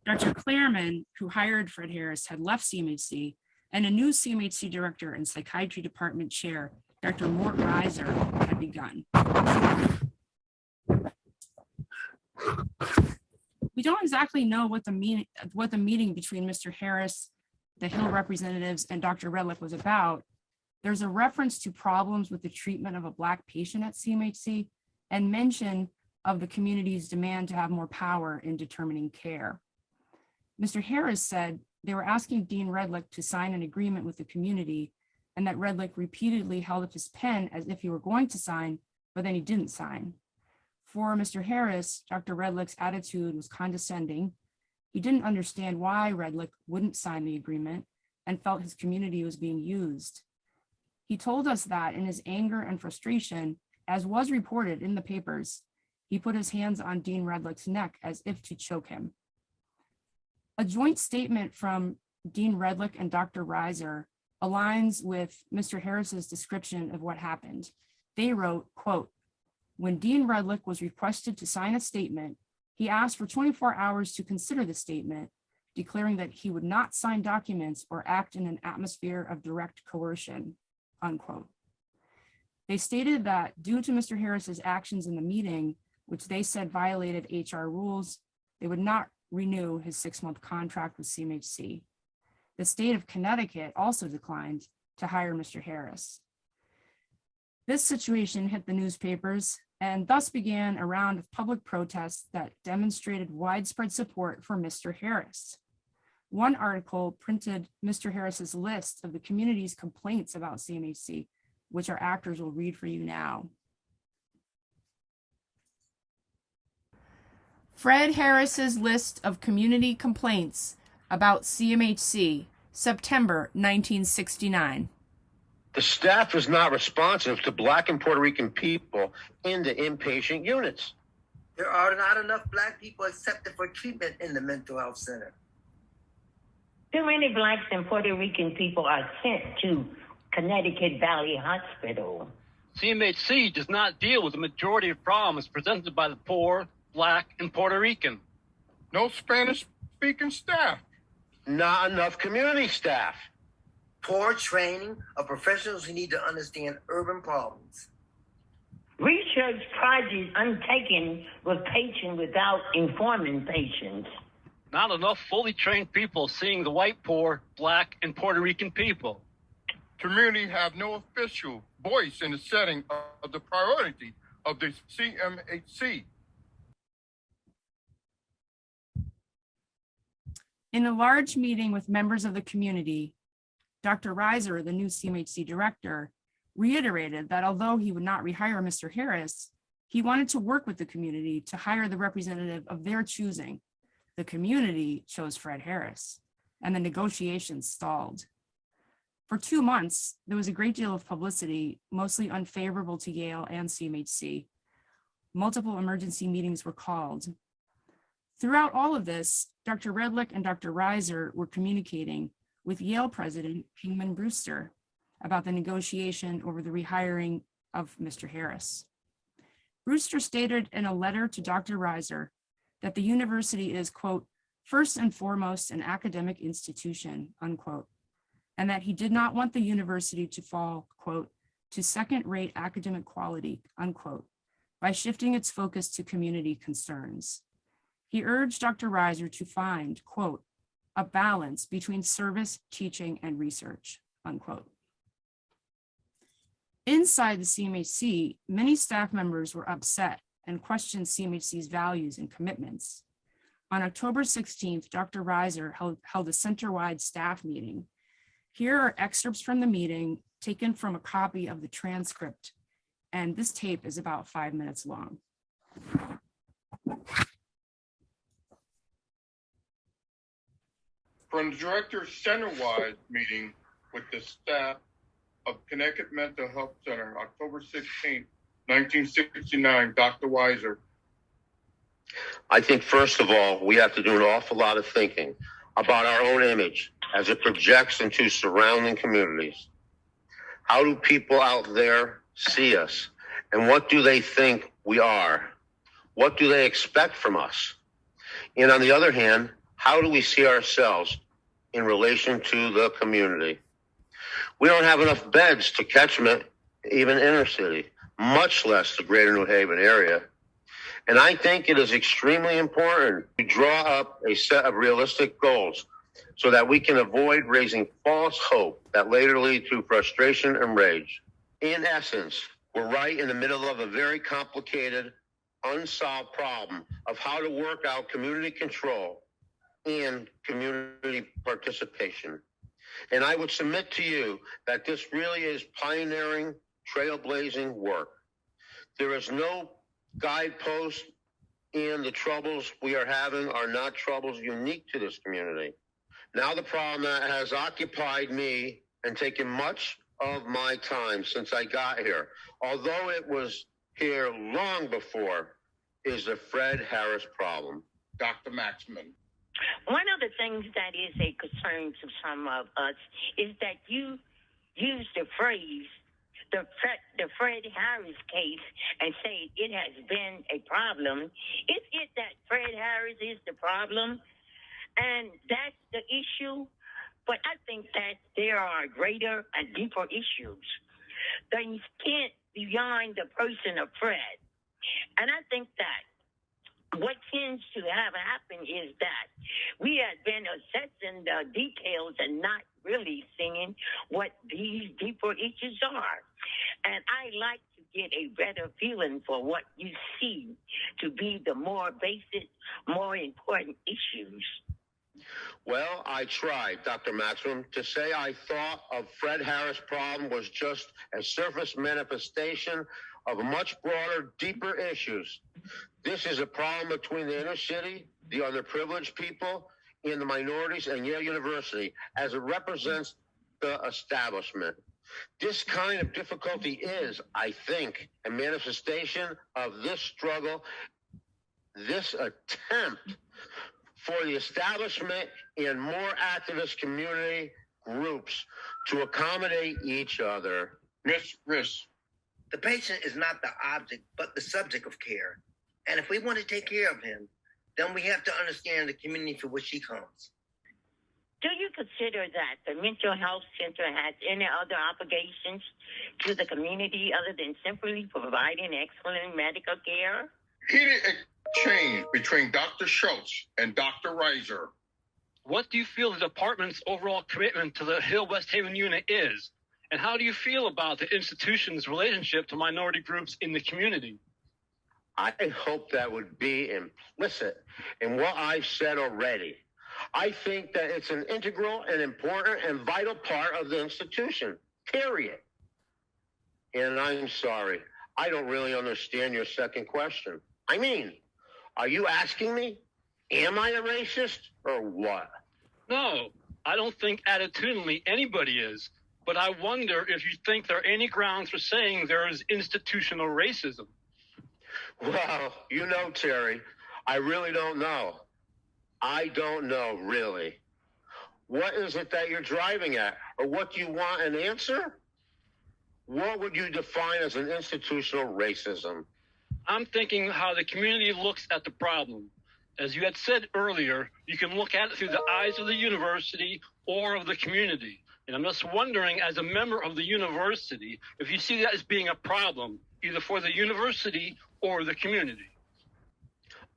Dr. Clareman, who hired Fred Harris, had left CMHC, and a new CMHC director and psychiatry department chair, Dr. Mort Reiser, had begun. We don't exactly know what the meeting between Mr. Harris, the Hill representatives, and Dr. Redlich was about. There's a reference to problems with the treatment of a Black patient at CMHC and mention of the community's demand to have more power in determining care. Mr. Harris said they were asking Dean Redlich to sign an agreement with the community, and that Redlich repeatedly held up his pen as if he were going to sign, but then he didn't sign. For Mr. Harris, Dr. Redlich's attitude was condescending. He didn't understand why Redlich wouldn't sign the agreement and felt his community was being used. He told us that in his anger and frustration, as was reported in the papers, he put his hands on Dean Redlich's neck as if to choke him. A joint statement from Dean Redlich and Dr. Reiser aligns with Mr. Harris's description of what happened. They wrote, quote, "When Dean Redlich was requested to sign a statement, he asked for 24 hours to consider the statement, declaring that he would not sign documents or act in an atmosphere of direct coercion," unquote. They stated that due to Mr. Harris's actions in the meeting, which they said violated HR rules, they would not renew his 6-month contract with CMHC. The state of Connecticut also declined to hire Mr. Harris. This situation hit the newspapers and thus began a round of public protests that demonstrated widespread support for Mr. Harris. One article printed Mr. Harris's list of the community's complaints about CMHC, which our actors will read for you now. Fred Harris's list of community complaints about CMHC, September 1969. The staff is not responsive to Black and Puerto Rican people in the inpatient units. There are not enough Black people accepted for treatment in the mental health center. Too many Blacks and Puerto Rican people are sent to Connecticut Valley Hospital. CMHC does not deal with the majority of problems presented by the poor, Black, and Puerto Rican. No Spanish-speaking staff. Not enough community staff. Poor training of professionals who need to understand urban problems. Research projects undertaken with patients without informing patients. Not enough fully trained people seeing the white, poor, Black, and Puerto Rican people. community have no official voice in the setting of the priority of the CMHC. In a large meeting with members of the community, Dr. Reiser, the new CMHC director, reiterated that although he would not rehire Mr. Harris, he wanted to work with the community to hire the representative of their choosing. The community chose Fred Harris, and the negotiations stalled. For 2 months, there was a great deal of publicity, mostly unfavorable to Yale and CMHC. Multiple emergency meetings were called. Throughout all of this, Dr. Redlick and Dr. Reiser were communicating with Yale President Kingman Brewster about the negotiation over the rehiring of Mr. Harris. Brewster stated in a letter to Dr. Reiser that the university is, quote, first and foremost an academic institution, unquote, and that he did not want the university to fall, quote, to second-rate academic quality, unquote, by shifting its focus to community concerns. He urged Dr. Reiser to find, quote, a balance between service, teaching, and research, unquote. Inside the CMHC, many staff members were upset and questioned CMHC's values and commitments. On October 16th, Dr. Reiser held a center-wide staff meeting. Here are excerpts from the meeting taken from a copy of the transcript, and this tape is about 5 minutes long. From the director's center-wide meeting with the staff of Connecticut Mental Health Center, October 16, 1969, Dr. Reiser. I think, first of all, we have to do an awful lot of thinking about our own image as it projects into surrounding communities. How do people out there see us? And what do they think we are? What do they expect from us? And on the other hand, how do we see ourselves in relation to the community? We don't have enough beds to catchment, even inner city, much less the greater New Haven area. And I think it is extremely important to draw up a set of realistic goals so that we can avoid raising false hope that later lead to frustration and rage. In essence, we're right in the middle of a very complicated, unsolved problem of how to work out community control and community participation. And I would submit to you that this really is pioneering, trailblazing work. There is no guidepost, and the troubles we are having are not troubles unique to this community. Now the problem that has occupied me and taken much of my time since I got here, although it was here long before, is the Fred Harris problem. Dr. Maxman. One of the things that is a concern to some of us is that you use the phrase, the Fred Harris case, and say it has been a problem. Is it that Fred Harris is the problem? And that's the issue? But I think that there are greater and deeper issues. Things can't be beyond the person of Fred. And I think that what tends to have happened is that we have been assessing the details and not really seeing what these deeper issues are. And I like to get a better feeling for what you see to be the more basic, more important issues. Well, I tried, Dr. Maxwell, to say I thought of Fred Harris' problem was just a surface manifestation of much broader, deeper issues. This is a problem between the inner city, the underprivileged people, and the minorities and Yale University, as it represents the establishment. This kind of difficulty is, I think, a manifestation of this struggle, this attempt for the establishment and more activist community groups to accommodate each other. Ms. Riss. The patient is not the object, but the subject of care. And if we want to take care of him, then we have to understand the community for which he comes. Do you consider that the Mental Health Center has any other obligations to the community other than simply providing excellent medical care? Heated exchange between Dr. Schultz and Dr. Reiser. What do you feel the department's overall commitment to the Hill West Haven unit is? And how do you feel about the institution's relationship to minority groups in the community? I hope that would be implicit in what I've said already. I think that it's an integral and important and vital part of the institution, period. And I'm sorry, I don't really understand your second question. I mean, are you asking me, am I a racist or what? No, I don't think attitudinally anybody is, but I wonder if you think there are any grounds for saying there is institutional racism. Well, you know, Terry, I really don't know. I don't know, really. What is it that you're driving at? Or what do you want an answer? What would you define as an institutional racism? I'm thinking how the community looks at the problem. As you had said earlier, you can look at it through the eyes of the university or of the community. And I'm just wondering, as a member of the university, if you see that as being a problem, either for the university or the community.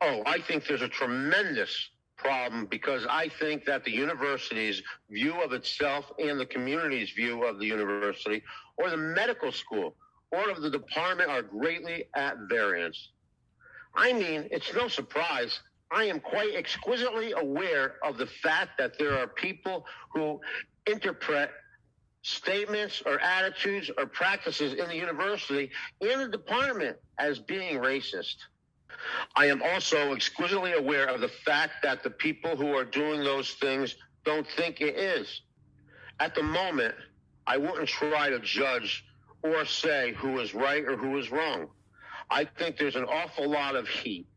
Oh, I think there's a tremendous problem because I think that the university's view of itself and the community's view of the university or the medical school or of the department are greatly at variance. I mean, it's no surprise. I am quite exquisitely aware of the fact that there are people who interpret statements or attitudes or practices in the university and the department as being racist. I am also exquisitely aware of the fact that the people who are doing those things don't think it is. At the moment, I wouldn't try to judge or say who is right or who is wrong. I think there's an awful lot of heat.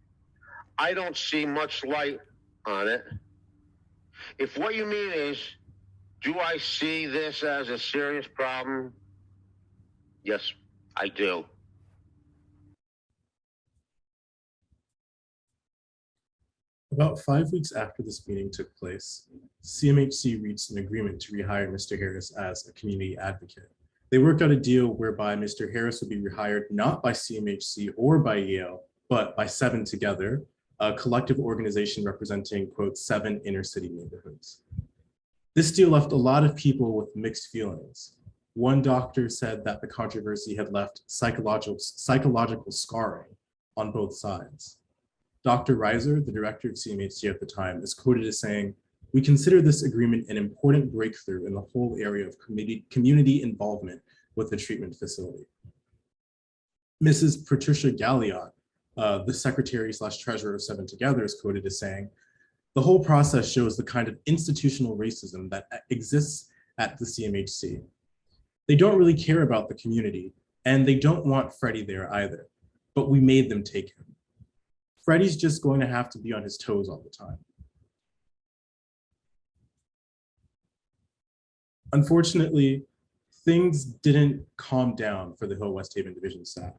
I don't see much light on it. If what you mean is, do I see this as a serious problem? Yes, I do. About 5 weeks after this meeting took place, CMHC reached an agreement to rehire Mr. Harris as a community advocate. They worked out a deal whereby Mr. Harris would be rehired not by CMHC or by Yale, but by Seven Together, a collective organization representing, quote, 7 inner city neighborhoods. This deal left a lot of people with mixed feelings. One doctor said that the controversy had left psychological scarring on both sides. Dr. Reiser, the director of CMHC at the time, is quoted as saying, "We consider this agreement an important breakthrough in the whole area of community involvement with the treatment facility." Mrs. Patricia Galliot, the secretary/treasurer of Seven Together, is quoted as saying, "The whole process shows the kind of institutional racism that exists at the CMHC. They don't really care about the community, and they don't want Freddie there either, but we made them take him. Freddie's just going to have to be on his toes all the time." Unfortunately, things didn't calm down for the Hill West Haven Division staff.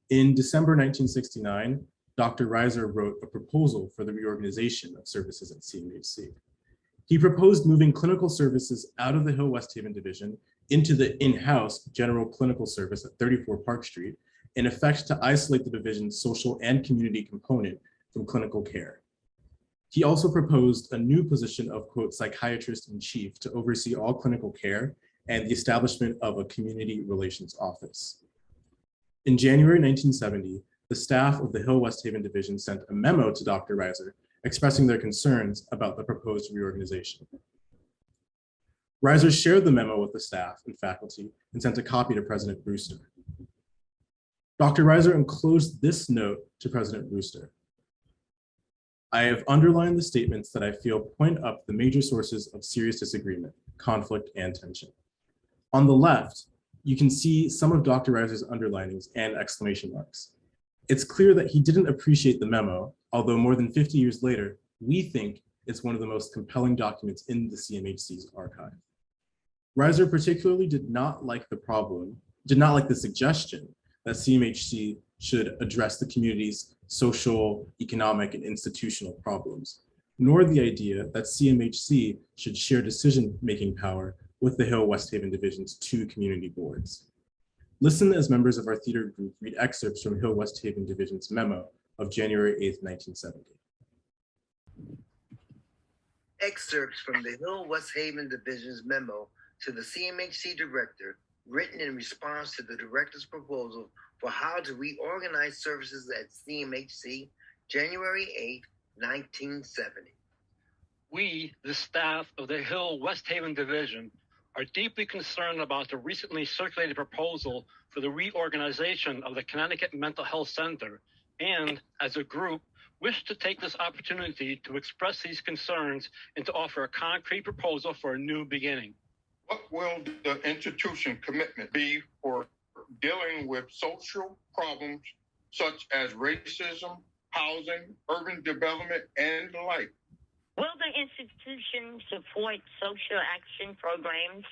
In December 1969, Dr. Reiser wrote a proposal for the reorganization of services at CMHC. He proposed moving clinical services out of the Hill West Haven Division into the in-house general clinical service at 34 Park Street, in effect to isolate the division's social and community component from clinical care. He also proposed a new position of, quote, psychiatrist in chief to oversee all clinical care and the establishment of a community relations office. In January 1970, the staff of the Hill West Haven Division sent a memo to Dr. Reiser expressing their concerns about the proposed reorganization. Reiser shared the memo with the staff and faculty and sent a copy to President Brewster. Dr. Reiser enclosed this note to President Brewster. "I have underlined the statements that I feel point up the major sources of serious disagreement, conflict, and tension." On the left, you can see some of Dr. Reiser's underlinings and exclamation marks. It's clear that he didn't appreciate the memo, although more than 50 years later, we think it's one of the most compelling documents in the CMHC's archive. Reiser particularly did not like the suggestion that CMHC should address the community's social, economic, and institutional problems, nor the idea that CMHC should share decision-making power with the Hill West Haven Division's 2 community boards. Listen as members of our theater group read excerpts from Hill West Haven Division's memo of January 8th, 1970. Excerpts from the Hill West Haven Division's memo to the CMHC director, written in response to the director's proposal for how to reorganize services at CMHC, January 8, 1970. We, the staff of the Hill West Haven Division, are deeply concerned about the recently circulated proposal for the reorganization of the Connecticut Mental Health Center, and as a group, wish to take this opportunity to express these concerns and to offer a concrete proposal for a new beginning. What will the institution commitment be for dealing with social problems such as racism, housing, urban development, and the like? Will the institution support social action programs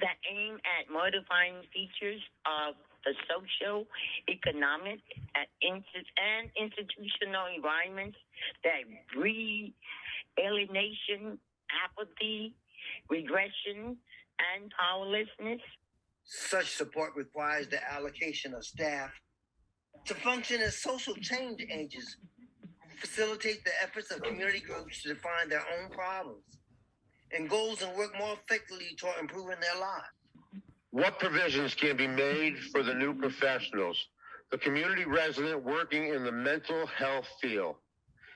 that aim at modifying features of the social, economic, and institutional environments that breed alienation, apathy, regression, and powerlessness? Such support requires the allocation of staff to function as social change agents, facilitate the efforts of community groups to define their own problems and goals and work more effectively toward improving their lives. What provisions can be made for the new professionals, the community resident working in the mental health field,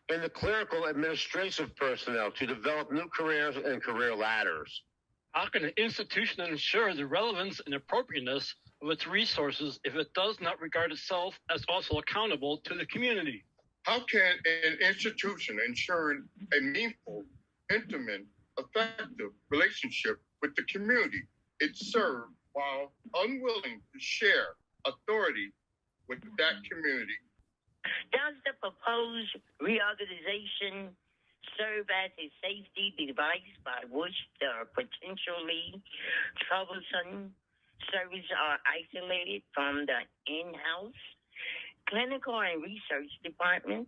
and the clerical administrative personnel to develop new careers and career ladders? How can an institution ensure the relevance and appropriateness of its resources if it does not regard itself as also accountable to the community? How can an institution ensure a meaningful, intimate, effective relationship with the community it serves while unwilling to share authority with that community? Does the proposed reorganization serve as a safety device by which the potentially troublesome services are isolated from the in-house clinical and research department?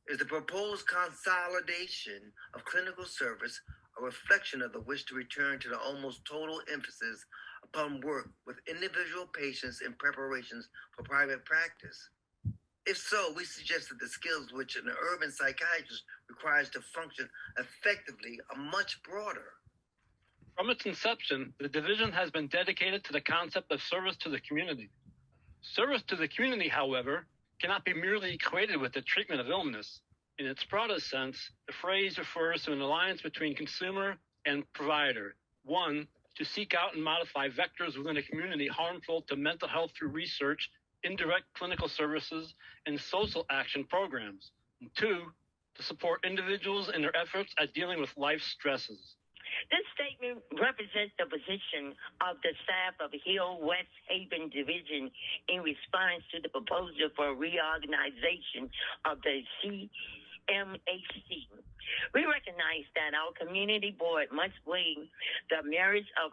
Is the proposed consolidation of clinical service a reflection of the wish to return to the almost total emphasis upon work with individual patients in preparations for private practice? If so, we suggest that the skills which an urban psychiatrist requires to function effectively are much broader. From its inception, the division has been dedicated to the concept of service to the community. Service to the community, however, cannot be merely equated with the treatment of illness. In its broadest sense, the phrase refers to an alliance between consumer and provider. One, to seek out and modify vectors within a community harmful to mental health through research, indirect clinical services, and social action programs. And two, to support individuals in their efforts at dealing with life stresses. This statement represents the position of the staff of Hill West Haven Division in response to the proposal for reorganization of the CMHC. We recognize that our community board must weigh the merits of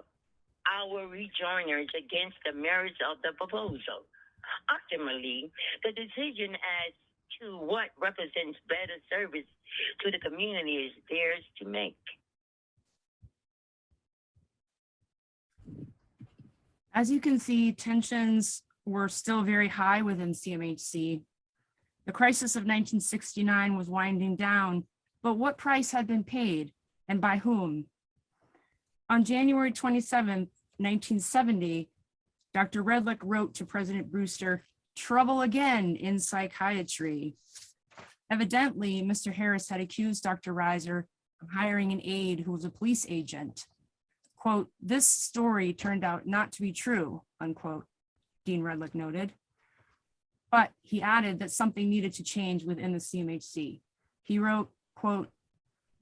our rejoiners against the merits of the proposal. Ultimately, the decision as to what represents better service to the community is theirs to make. As you can see, tensions were still very high within CMHC. The crisis of 1969 was winding down, but what price had been paid and by whom? On January 27, 1970, Dr. Redlick wrote to President Brewster, "Trouble again in psychiatry." Evidently, Mr. Harris had accused Dr. Reiser of hiring an aide who was a police agent. Quote, "This story turned out not to be true," unquote, Dean Redlick noted. But he added that something needed to change within the CMHC. He wrote, quote,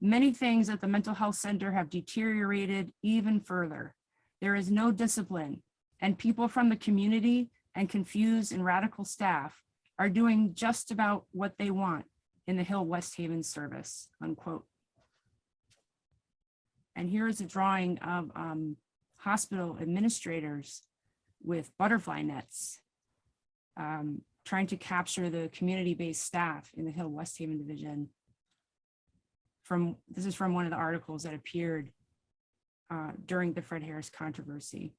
"Many things at the mental health center have deteriorated even further. There is no discipline, and people from the community and confused and radical staff are doing just about what they want in the Hill West Haven service," unquote. And here is a drawing of hospital administrators with butterfly nets, trying to capture the community-based staff in the Hill West Haven Division. This is from one of the articles that appeared during the Fred Harris controversy.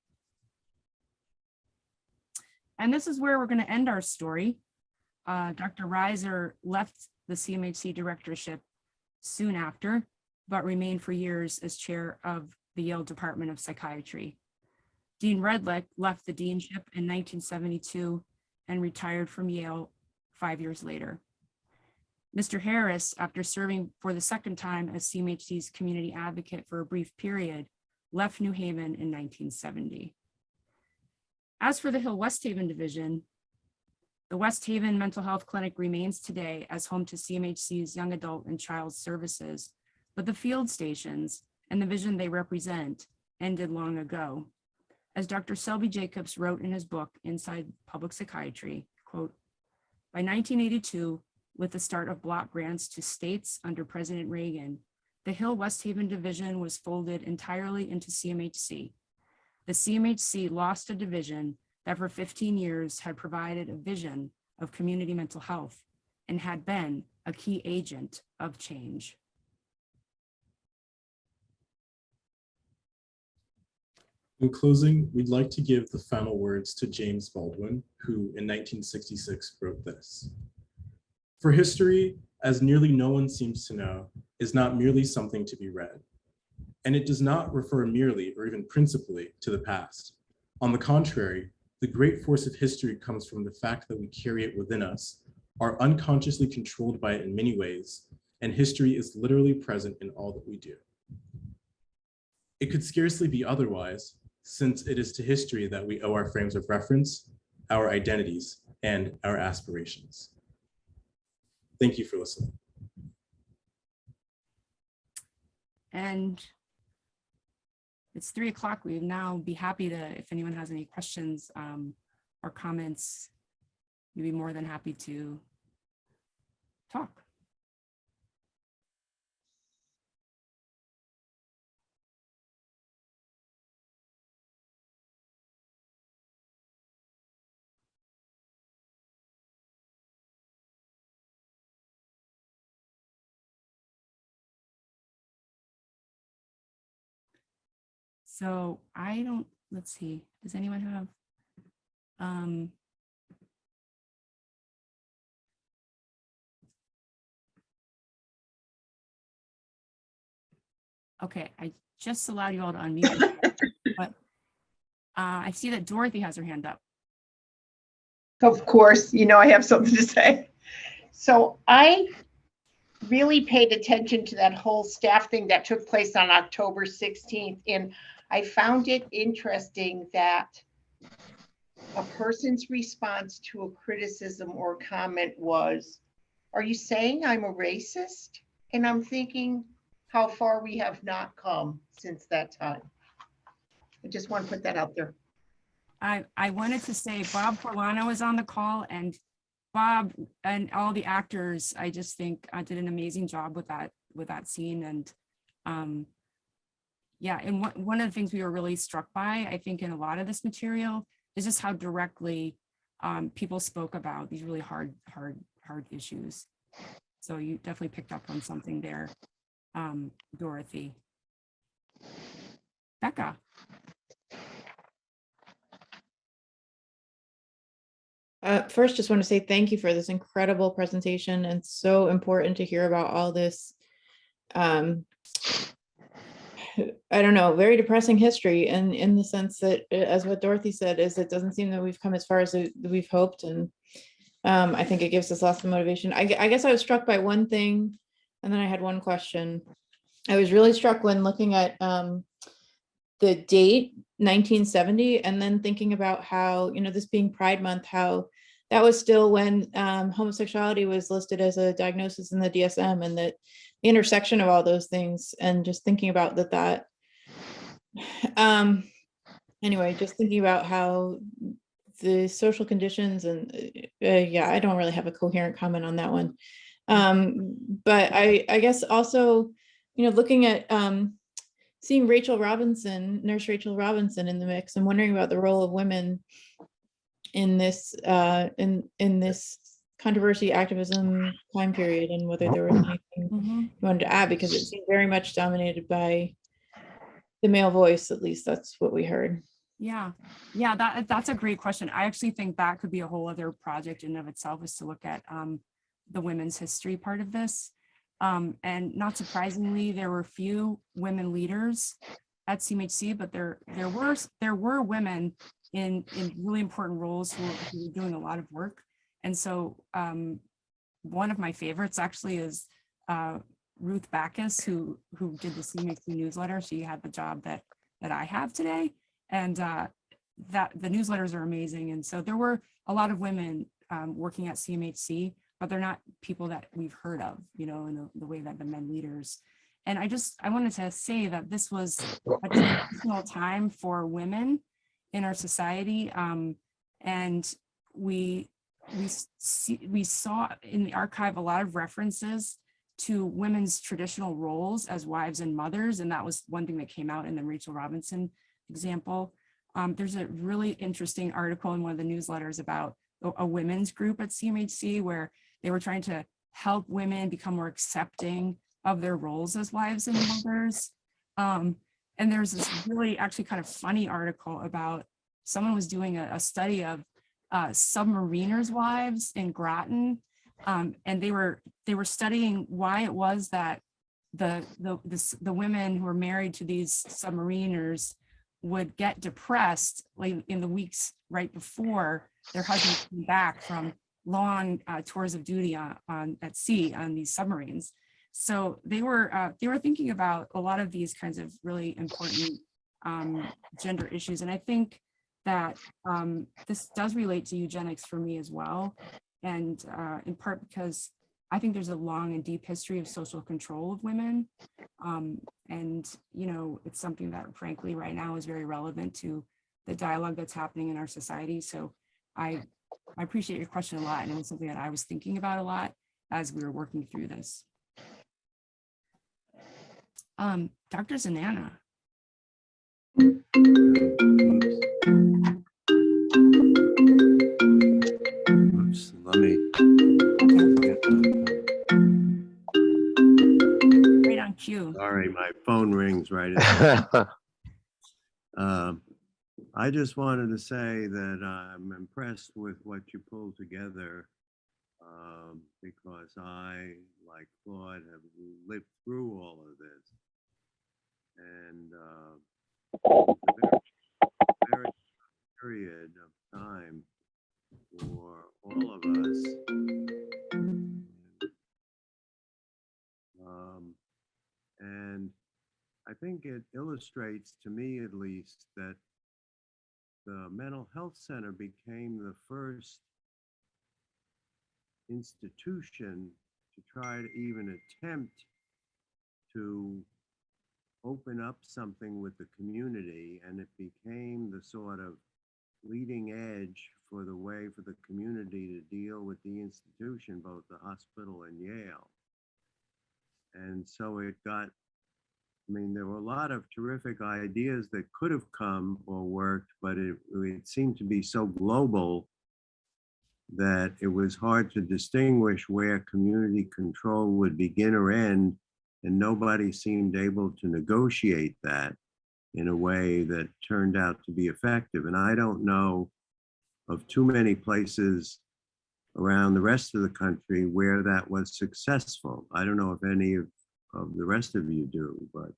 And this is where we're going to end our story. Dr. Reiser left the CMHC directorship soon after, but remained for years as chair of the Yale Department of Psychiatry. Dean Redlich left the deanship in 1972 and retired from Yale 5 years later. Mr. Harris, after serving for the second time as CMHC's community advocate for a brief period, left New Haven in 1970. As for the Hill West Haven division, the West Haven Mental Health Clinic remains today as home to CMHC's young adult and child services, but the field stations and the vision they represent ended long ago. As Dr. Selby Jacobs wrote in his book, Inside Public Psychiatry, quote, by 1982, with the start of block grants to states under President Reagan, the Hill West Haven division was folded entirely into CMHC. The CMHC lost a division that for 15 years had provided a vision of community mental health and had been a key agent of change. In closing, we'd like to give the final words to James Baldwin, who in 1966 wrote this. For history, as nearly no one seems to know, is not merely something to be read. And it does not refer merely or even principally to the past. On the contrary, the great force of history comes from the fact that we carry it within us, are unconsciously controlled by it in many ways, and history is literally present in all that we do. It could scarcely be otherwise, since it is to history that we owe our frames of reference, our identities, and our aspirations. Thank you for listening. And it's 3 o'clock. We'd now be happy to, if anyone has any questions or comments, we'd be more than happy to talk. So I don't, let's see, does anyone have? Okay, I just allowed you all to unmute, but I see that Dorothy has her hand up. Of course, you know I have something to say. So I really paid attention to that whole staff thing that took place on October 16th. And I found it interesting that a person's response to a criticism or comment was, are you saying I'm a racist? And I'm thinking how far we have not come since that time. I just want to put that out there. I wanted to say Bob Forlano is on the call, and Bob and all the actors, I just think did an amazing job with that scene. And yeah, and one of the things we were really struck by, I think, in a lot of this material is just how directly people spoke about these really hard issues. So you definitely picked up on something there, Dorothy. Becca. First, just want to say thank you for this incredible presentation, and so important to hear about all this, I don't know, very depressing history, and in the sense that, as what Dorothy said, is it doesn't seem that we've come as far as we've hoped, and I think it gives us lots of motivation. I guess I was struck by one thing, and then I had one question. I was really struck when looking at the date 1970, and then thinking about how, you know, this being Pride Month, how that was still when homosexuality was listed as a diagnosis in the DSM, and that the intersection of all those things, and just thinking about that anyway, just thinking about how the social conditions and yeah, I don't really have a coherent comment on that one. But I guess also, you know, looking at seeing Rachel Robinson, Nurse Rachel Robinson in the mix, and wondering about the role of women in this in this controversy activism time period, and whether there was anything you wanted to add, because it seemed very much dominated by the male voice. At least that's what we heard. Yeah, that's a great question. I actually think that could be a whole other project in of itself, is to look at the women's history part of this. And not surprisingly, there were few women leaders at CMHC, but there were women in really important roles who were doing a lot of work. And so one of my favorites actually is Ruth Backus, who did the CMHC newsletter. She had the job that I have today, and that the newsletters are amazing. And so there were a lot of women working at CMHC, but they're not people that we've heard of, you know, in the way that the men leaders. And I wanted to say that this was a transitional time for women in our society, and we saw in the archive a lot of references to women's traditional roles as wives and mothers, and that was one thing that came out in the Rachel Robinson example. There's a really interesting article in one of the newsletters about a women's group at CMHC where they were trying to help women become more accepting of their roles as wives and mothers. And there's this really actually kind of funny article about someone was doing a study of submariners' wives in Groton, and they were studying why it was that the women who were married to these submariners would get depressed like in the weeks right before their husbands came back from long tours of duty at sea on these submarines. So they were thinking about a lot of these kinds of really important gender issues, and I think that this does relate to eugenics for me as well, and in part because I think there's a long and deep history of social control of women, and you know, it's something that frankly right now is very relevant to the dialogue that's happening in our society. So I appreciate your question a lot, and it was something that I was thinking about a lot as we were working through this. Dr. Zanana. Oops, let me. Right on cue. Sorry, my phone rings right at I just wanted to say that I'm impressed with what you pulled together because I, like Claude, have lived through all of this. And a very period of time for all of us. And I think it illustrates, to me at least, that the mental health center became the first institution to try to even attempt to open up something with the community, and it became the sort of leading edge for the way for the community to deal with the institution, both the hospital and Yale. And so it got, I mean, there were a lot of terrific ideas that could have come or worked, but it seemed to be so global that it was hard to distinguish where community control would begin or end, and nobody seemed able to negotiate that in a way that turned out to be effective. And I don't know of too many places around the rest of the country where that was successful. I don't know if any of the rest of you do, but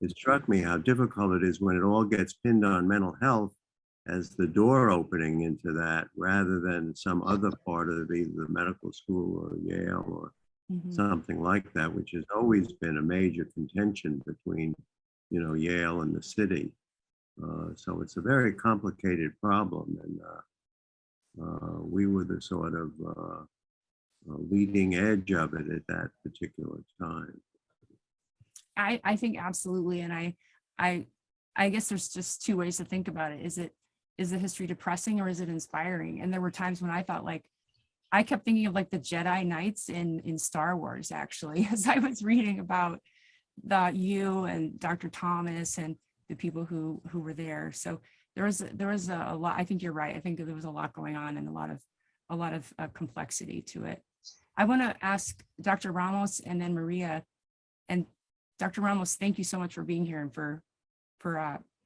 it struck me how difficult it is when it all gets pinned on mental health as the door opening into that, rather than some other part of either the medical school or Yale or something like that, which has always been a major contention between, you know, Yale and the city. So it's a very complicated problem, and we were the sort of leading edge of it at that particular time. I think absolutely, and I guess there's just two ways to think about it. Is the history depressing or is it inspiring? And there were times when I thought, like, I kept thinking of like the Jedi Knights in Star Wars, actually, as I was reading about you and Dr. Thomas and the people who were there. So there was a lot. I think you're right. I think there was a lot going on and a lot of complexity to it. I want to ask Dr. Ramos and then Maria. And Dr. Ramos, thank you so much for being here and for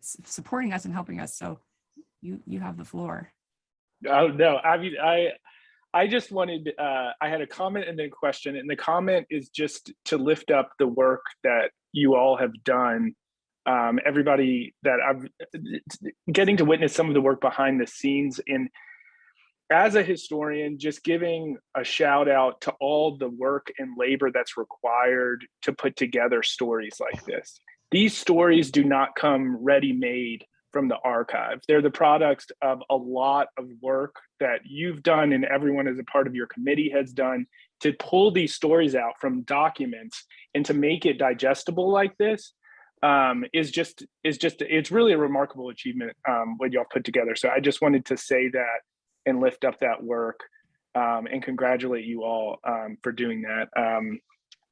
supporting us and helping us. So you have the floor. Oh no, I mean, I just wanted, I had a comment and then a question, and the comment is just to lift up the work that you all have done everybody that I've getting to witness some of the work behind the scenes. And as a historian, just giving a shout out to all the work and labor that's required to put together stories like this. These stories do not come ready-made from the archive. They're the products of a lot of work that you've done and everyone as a part of your committee has done to pull these stories out from documents and to make it digestible like this it's really a remarkable achievement what y'all put together. So I just wanted to say that and lift up that work and congratulate you all for doing that.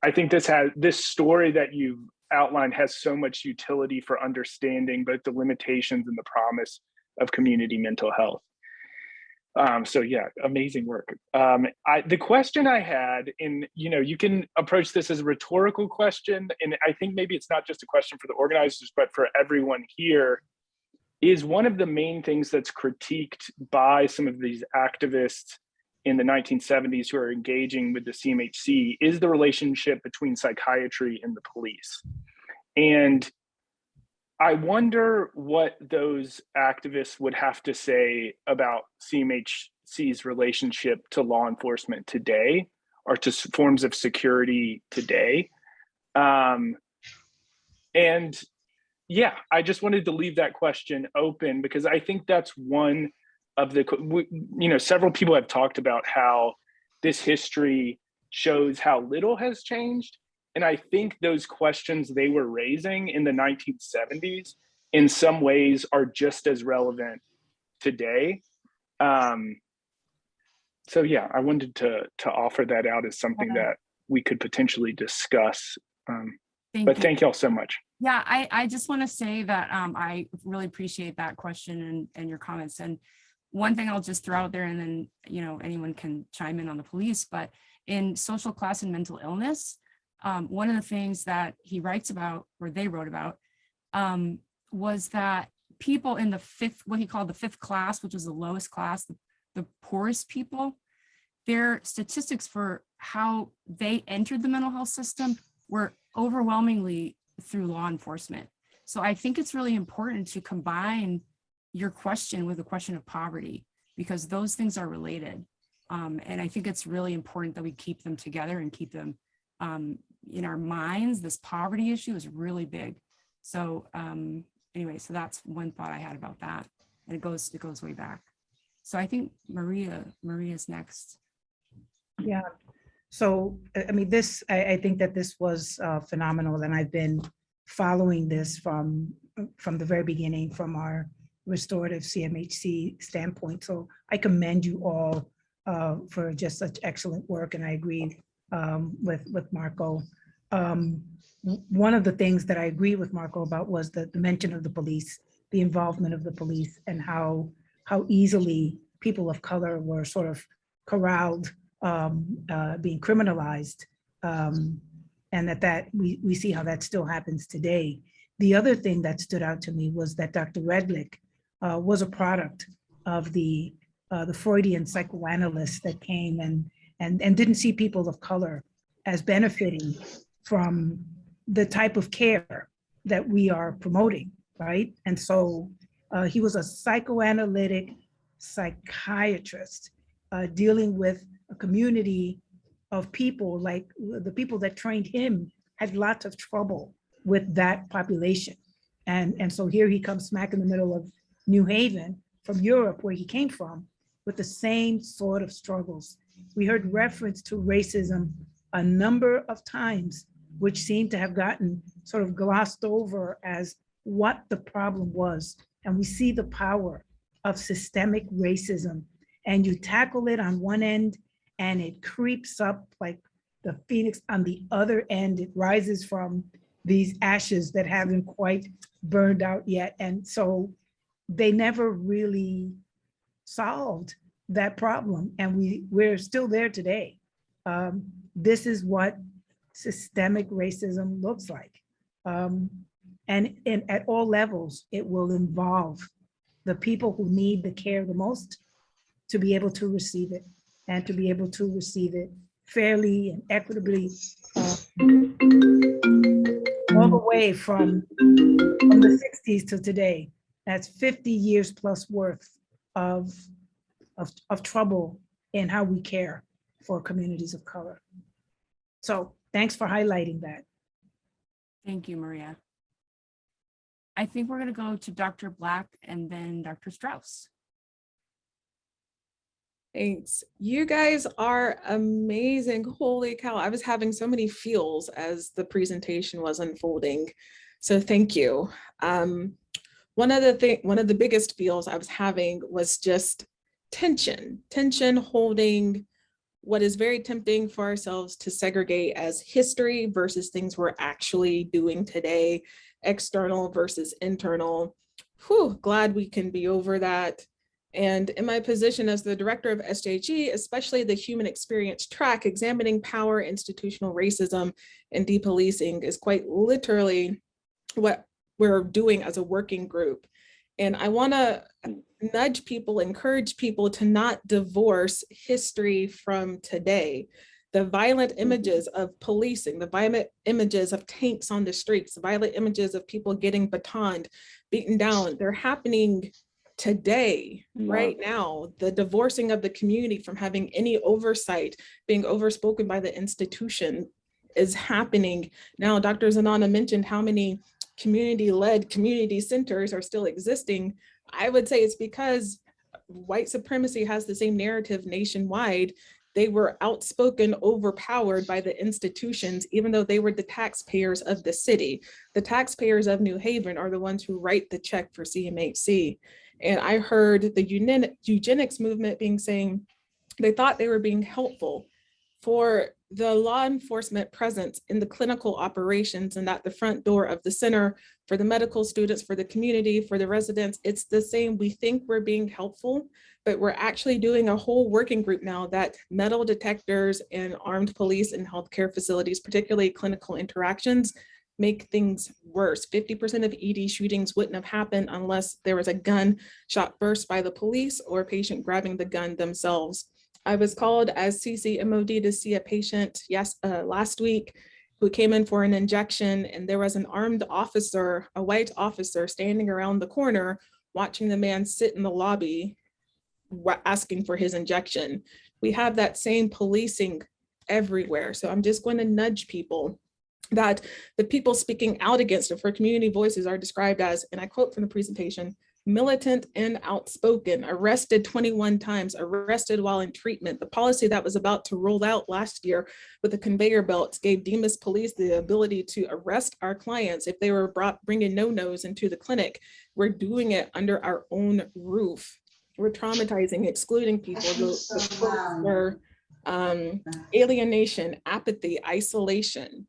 I think this story that you've outlined has so much utility for understanding both the limitations and the promise of community mental health. So yeah, amazing work. The question I had, and you can approach this as a rhetorical question, and I think maybe it's not just a question for the organizers, but for everyone here, is one of the main things that's critiqued by some of these activists in the 1970s who are engaging with the CMHC is the relationship between psychiatry and the police. And I wonder what those activists would have to say about CMHC's relationship to law enforcement today, or to forms of security today. And yeah, I just wanted to leave that question open because I think that's one of the, several people have talked about how this history shows how little has changed. And I think those questions they were raising in the 1970s in some ways are just as relevant today. So yeah, I wanted to offer that out as something that we could potentially discuss. Thank y'all so much. Yeah, I just want to say that I really appreciate that question and your comments. And one thing I'll just throw out there, and then anyone can chime in on the police, but in social class and mental illness, one of the things that he writes about, or they wrote about, was that people in the what he called the fifth class, which was the lowest class, the poorest people, their statistics for how they entered the mental health system were overwhelmingly through law enforcement. So I think it's really important to combine your question with the question of poverty, because those things are related. And I think it's really important that we keep them together and keep them in our minds. This poverty issue is really big. So anyway, so that's one thought I had about that. And it goes way back. So I think Maria's next. Yeah. So, I mean, I think that this was phenomenal, and I've been following this from the very beginning, from our restorative CMHC standpoint. So I commend you all for just such excellent work, and I agree with Marco. One of the things that I agree with Marco about was the mention of the police, the involvement of the police, and how easily people of color were sort of corralled, being criminalized, and that we see how that still happens today. The other thing that stood out to me was that Dr. Redlich was a product of the Freudian psychoanalysts that came and didn't see people of color as benefiting from the type of care that we are promoting, right? And so he was a psychoanalytic psychiatrist dealing with a community of people, like the people that trained him had lots of trouble with that population. And so here he comes smack in the middle of New Haven from Europe, where he came from, with the same sort of struggles. We heard reference to racism a number of times, which seemed to have gotten sort of glossed over as what the problem was. And we see the power of systemic racism, and you tackle it on one end and it creeps up like the phoenix on the other end. It rises from these ashes that haven't quite burned out yet. And so they never really solved that problem. And we're still there today. This is what systemic racism looks like. And at all levels, it will involve the people who need the care the most to be able to receive it, and to be able to receive it fairly and equitably. All away from the 60s to today. That's 50 years plus worth of trouble in how we care for communities of color. So thanks for highlighting that. Thank you, Maria. I think we're going to go to Dr. Black and then Dr. Strauss. Thanks. You guys are amazing. Holy cow. I was having so many feels as the presentation was unfolding. So thank you. One of the biggest feels I was having was just tension holding what is very tempting for ourselves to segregate as history versus things we're actually doing today, external versus internal. Whew, glad we can be over that. And in my position as the director of SJG, especially the human experience track, examining power, institutional racism, and depolicing is quite literally what we're doing as a working group. And I want to nudge people, encourage people to not divorce history from today. The violent images of policing, the violent images of tanks on the streets, the violent images of people getting batoned, beaten down, they're happening today, right now. The divorcing of the community from having any oversight, being overspoken by the institution is happening now. Dr. Zanana mentioned how many community-led community centers are still existing. I would say it's because white supremacy has the same narrative nationwide. They were outspoken, overpowered by the institutions, even though they were the taxpayers of the city. The taxpayers of New Haven are the ones who write the check for CMHC. And I heard the eugenics movement saying they thought they were being helpful for the law enforcement presence in the clinical operations and at the front door of the center, for the medical students, for the community, for the residents. It's the same. We think we're being helpful, but we're actually doing a whole working group now that metal detectors and armed police in healthcare facilities, particularly clinical interactions, make things worse. 50% of ED shootings wouldn't have happened unless there was a gun shot first by the police or a patient grabbing the gun themselves. I was called as CCMOD to see a patient last week who came in for an injection, and there was an armed officer, a white officer, standing around the corner watching the man sit in the lobby asking for his injection. We have that same policing everywhere. So I'm just going to nudge people that the people speaking out against it for community voices are described as, and I quote from the presentation, militant and outspoken, arrested 21 times, arrested while in treatment. The policy that was about to roll out last year with the conveyor belts gave Demas police the ability to arrest our clients if they were bringing no-nos into the clinic. We're doing it under our own roof. We're traumatizing, excluding people. The quotes were alienation, apathy, isolation.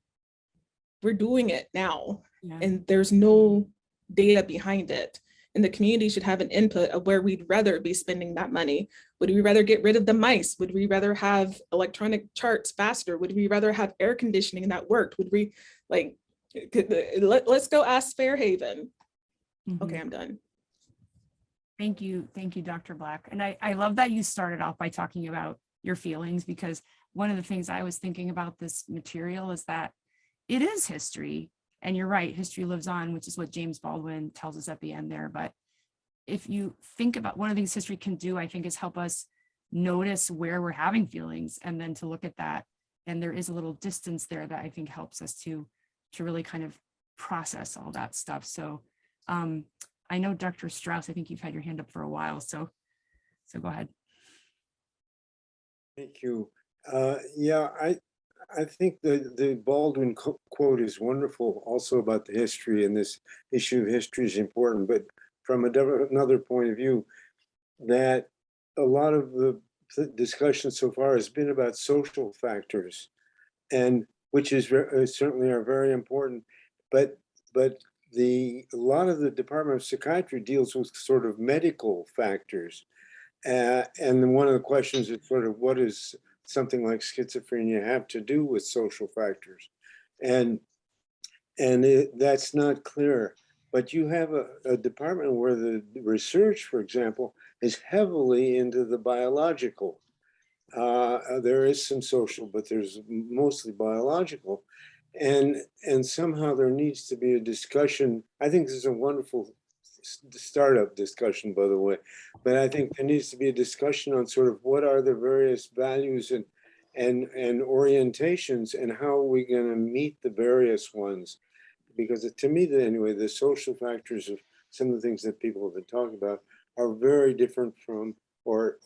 We're doing it now, and there's no data behind it. And the community should have an input of where we'd rather be spending that money. Would we rather get rid of the mice? Would we rather have electronic charts faster? Would we rather have air conditioning that worked? Would we let's go ask Fairhaven. Okay, I'm done. Thank you, Dr. Black. And I love that you started off by talking about your feelings, because one of the things I was thinking about this material is that it is history. And you're right, history lives on, which is what James Baldwin tells us at the end there. But if you think about one of the things history can do, I think, is help us notice where we're having feelings and then to look at that. And there is a little distance there that I think helps us to really kind of process all that stuff. So I know Dr. Strauss, I think you've had your hand up for a while. So go ahead. Thank you. I think the Baldwin quote is wonderful also about the history, and this issue of history is important, but from another point of view, that a lot of the discussion so far has been about social factors, and which is certainly are very important, but a lot of the Department of Psychiatry deals with sort of medical factors. And then one of the questions is sort of what is something like schizophrenia have to do with social factors? And that's not clear. But you have a department where the research, for example, is heavily into the biological. There is some social, but there's mostly biological. And somehow there needs to be a discussion. I think this is a wonderful startup discussion, by the way, but I think there needs to be a discussion on sort of what are the various values and orientations, and how are we going to meet the various ones. Because to me, anyway, the social factors of some of the things that people have been talking about are very different from, or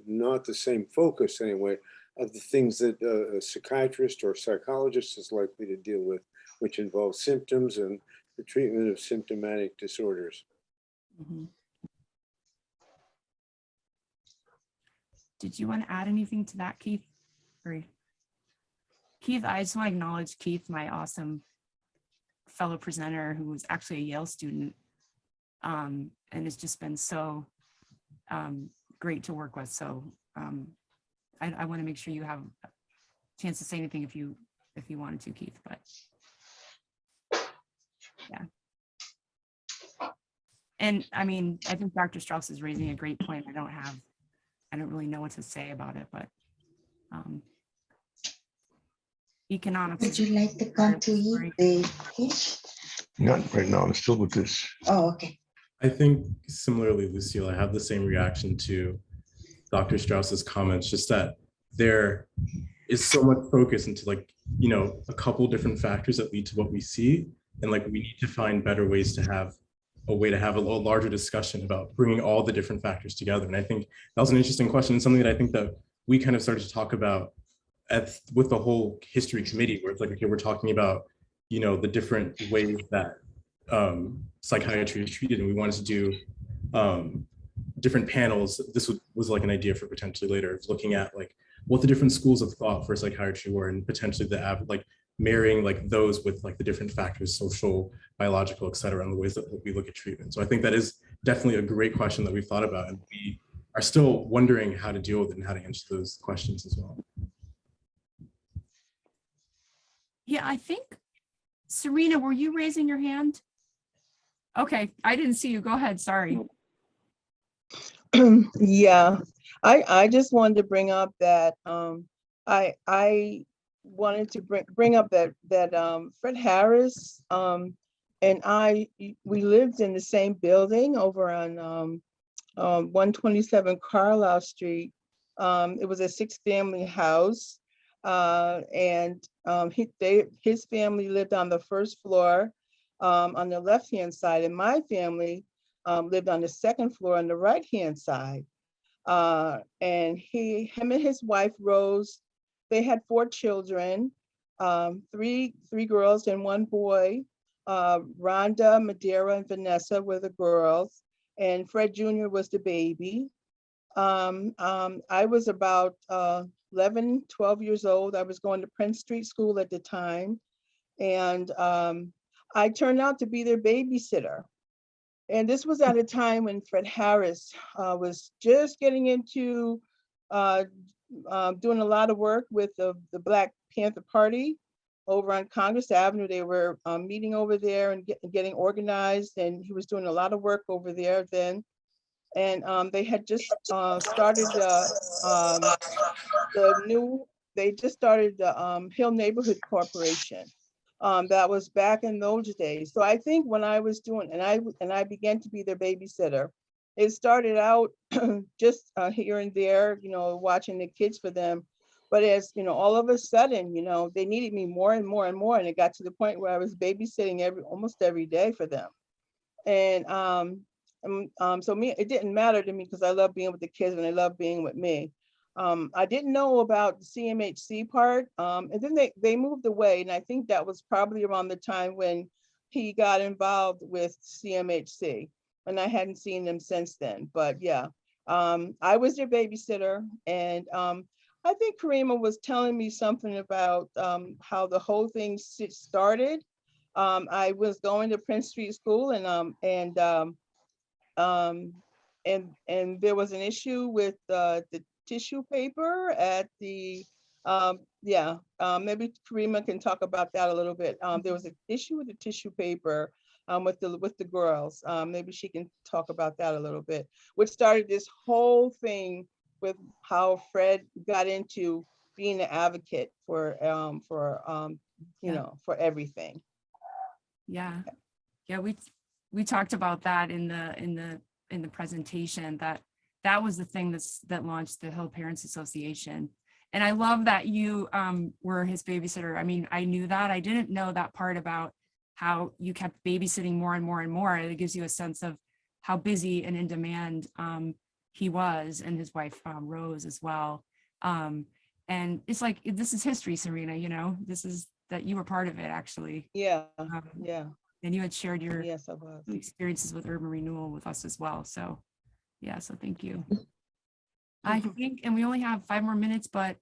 not the same focus anyway, of the things that a psychiatrist or psychologist is likely to deal with, which involves symptoms and the treatment of symptomatic disorders. Mhm. Did you want to add anything to that, Keith? Or Keith, I just want to acknowledge Keith, my awesome fellow presenter who was actually a Yale student, and it's just been so great to work with. So I want to make sure you have a chance to say anything if you wanted to, Keith, but yeah. And I mean, I think Dr. Strauss is raising a great point. I don't really know what to say about it, but economics. Would you like to come to eat the fish? Not right now, I'm still with this. Oh, okay. I think similarly, Lucille, I have the same reaction to Dr. Strauss's comments, just that there is so much focus into, like, you know, a couple different factors that lead to what we see. And like, we need to find better ways to have a way to have a little larger discussion about bringing all the different factors together. And I think that was an interesting question, and something that I think that we kind of started to talk about with the whole history committee, where it's like, okay, we're talking about, you know, the different ways that psychiatry is treated, and we wanted to do different panels. This was like an idea for potentially later, of looking at like what the different schools of thought for psychiatry were, and potentially like marrying like those with like the different factors, social, biological, et cetera, and the ways that we look at treatment. So I think that is definitely a great question that we've thought about, and we are still wondering how to deal with it and how to answer those questions as well. Yeah, I think, Serena, were you raising your hand? Okay, I didn't see you. Go ahead, sorry. Yeah, I just wanted to bring up that I wanted to bring up that Fred Harris and we lived in the same building over on 127 Carlisle Street. It was a 6-family house, and his family lived on the first floor on the left-hand side, and my family lived on the second floor on the right-hand side. And him and his wife, Rose, they had 4 children, 3 girls and 1 boy. Rhonda, Madeira, and Vanessa were the girls, and Fred Jr. was the baby. I was about 11, 12 years old. I was going to Prince Street School at the time, and I turned out to be their babysitter. And this was at a time when Fred Harris was just getting into doing a lot of work with the Black Panther Party over on Congress Avenue. They were meeting over there and getting organized, and he was doing a lot of work over there then. And they had just started the Hill Neighborhood Corporation. That was back in those days. So I think when I was doing, and I began to be their babysitter, it started out just here and there, you know, watching the kids for them. But as, you know, all of a sudden, you know, they needed me more and more and more. And it got to the point where I was babysitting almost every day for them. And so it didn't matter to me because I love being with the kids and they love being with me. I didn't know about the CMHC part, and then they moved away, and I think that was probably around the time when he got involved with CMHC, and I hadn't seen them since then. But yeah, I was their babysitter, and I think Karima was telling me something about how the whole thing started. I was going to Prince Street School, and there was an issue with the tissue paper at the maybe Karima can talk about that a little bit. There was an issue with the tissue paper with the girls. Maybe she can talk about that a little bit, which started this whole thing with how Fred got into being an advocate for you know, for everything. Yeah. Yeah, we talked about that in the presentation, that was the thing that launched the Hill Parents Association. And I love that you were his babysitter. I mean, I knew that. I didn't know that part about how you kept babysitting more and more and more. It gives you a sense of how busy and in demand he was, and his wife Rose as well. And it's like, this is history, Serena, you know, this is that you were part of it actually. Yeah, yeah. And you had shared your Yes, I was. experiences with urban renewal with us as well. So yeah, so thank you. I think, and we only have 5 more minutes, but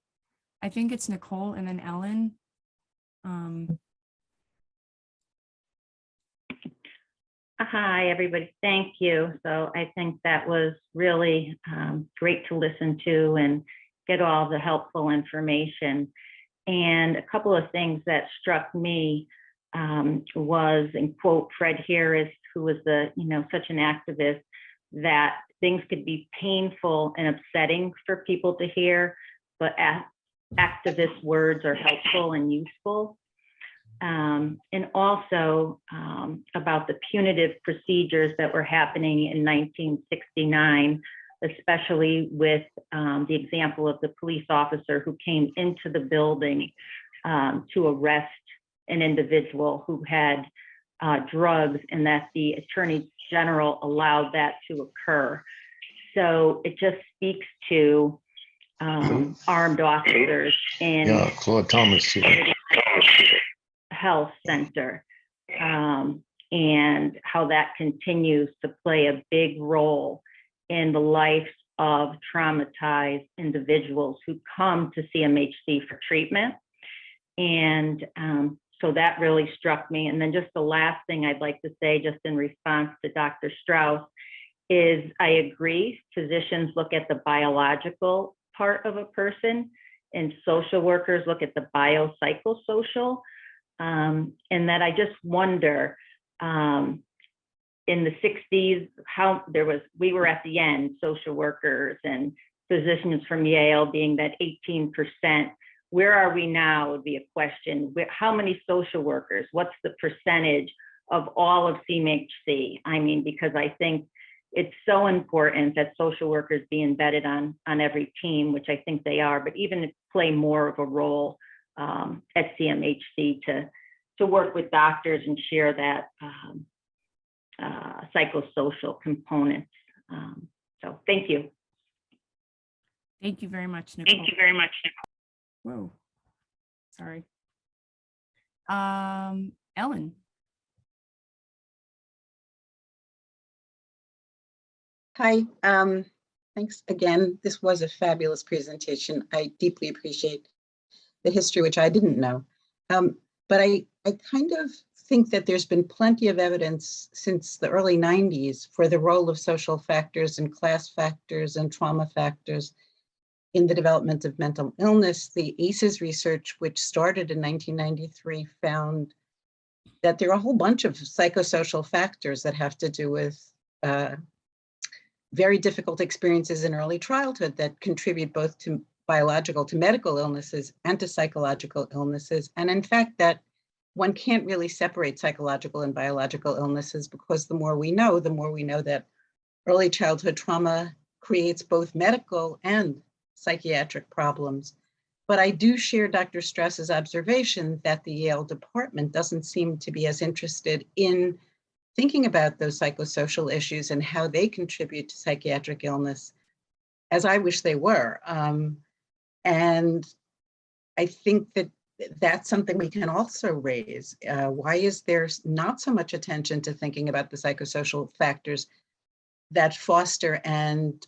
I think it's Nicole and then Ellen. Hi, everybody. Thank you. So I think that was really great to listen to and get all the helpful information. And a couple of things that struck me was, and quote Fred Harris, who was such an activist, that things could be painful and upsetting for people to hear, but activist words are helpful and useful. And also about the punitive procedures that were happening in 1969, especially with the example of the police officer who came into the building to arrest an individual who had drugs, and that the Attorney General allowed that to occur. So it just speaks to armed officers in Claude Thomas Health Center, and how that continues to play a big role in the lives of traumatized individuals who come to CMHC for treatment. And so that really struck me. And then just the last thing I'd like to say, just in response to Dr. Strauss, is I agree, physicians look at the biological part of a person, and social workers look at the biopsychosocial. And that I just wonder, in the 60s, how we were at the end, social workers and physicians from Yale being that 18%. Where are we now would be a question. How many social workers? What's the percentage of all of CMHC? I mean, because I think it's so important that social workers be embedded on every team, which I think they are, but even to play more of a role at CMHC to work with doctors and share that psychosocial components. So thank you. Thank you very much, Nicole. Thank you very much, Nicole. Whoa, sorry. Ellen. Hi, thanks again. This was a fabulous presentation. I deeply appreciate the history, which I didn't know. But I kind of think that there's been plenty of evidence since the early 90s for the role of social factors and class factors and trauma factors in the development of mental illness. The ACEs research, which started in 1993, found that there are a whole bunch of psychosocial factors that have to do with very difficult experiences in early childhood that contribute both to biological, to medical illnesses and to psychological illnesses. And in fact, that one can't really separate psychological and biological illnesses, because the more we know that early childhood trauma creates both medical and psychiatric problems. But I do share Dr. Strauss's observation that the Yale department doesn't seem to be as interested in thinking about those psychosocial issues and how they contribute to psychiatric illness as I wish they were. And I think that that's something we can also raise. Why is there not so much attention to thinking about the psychosocial factors that foster and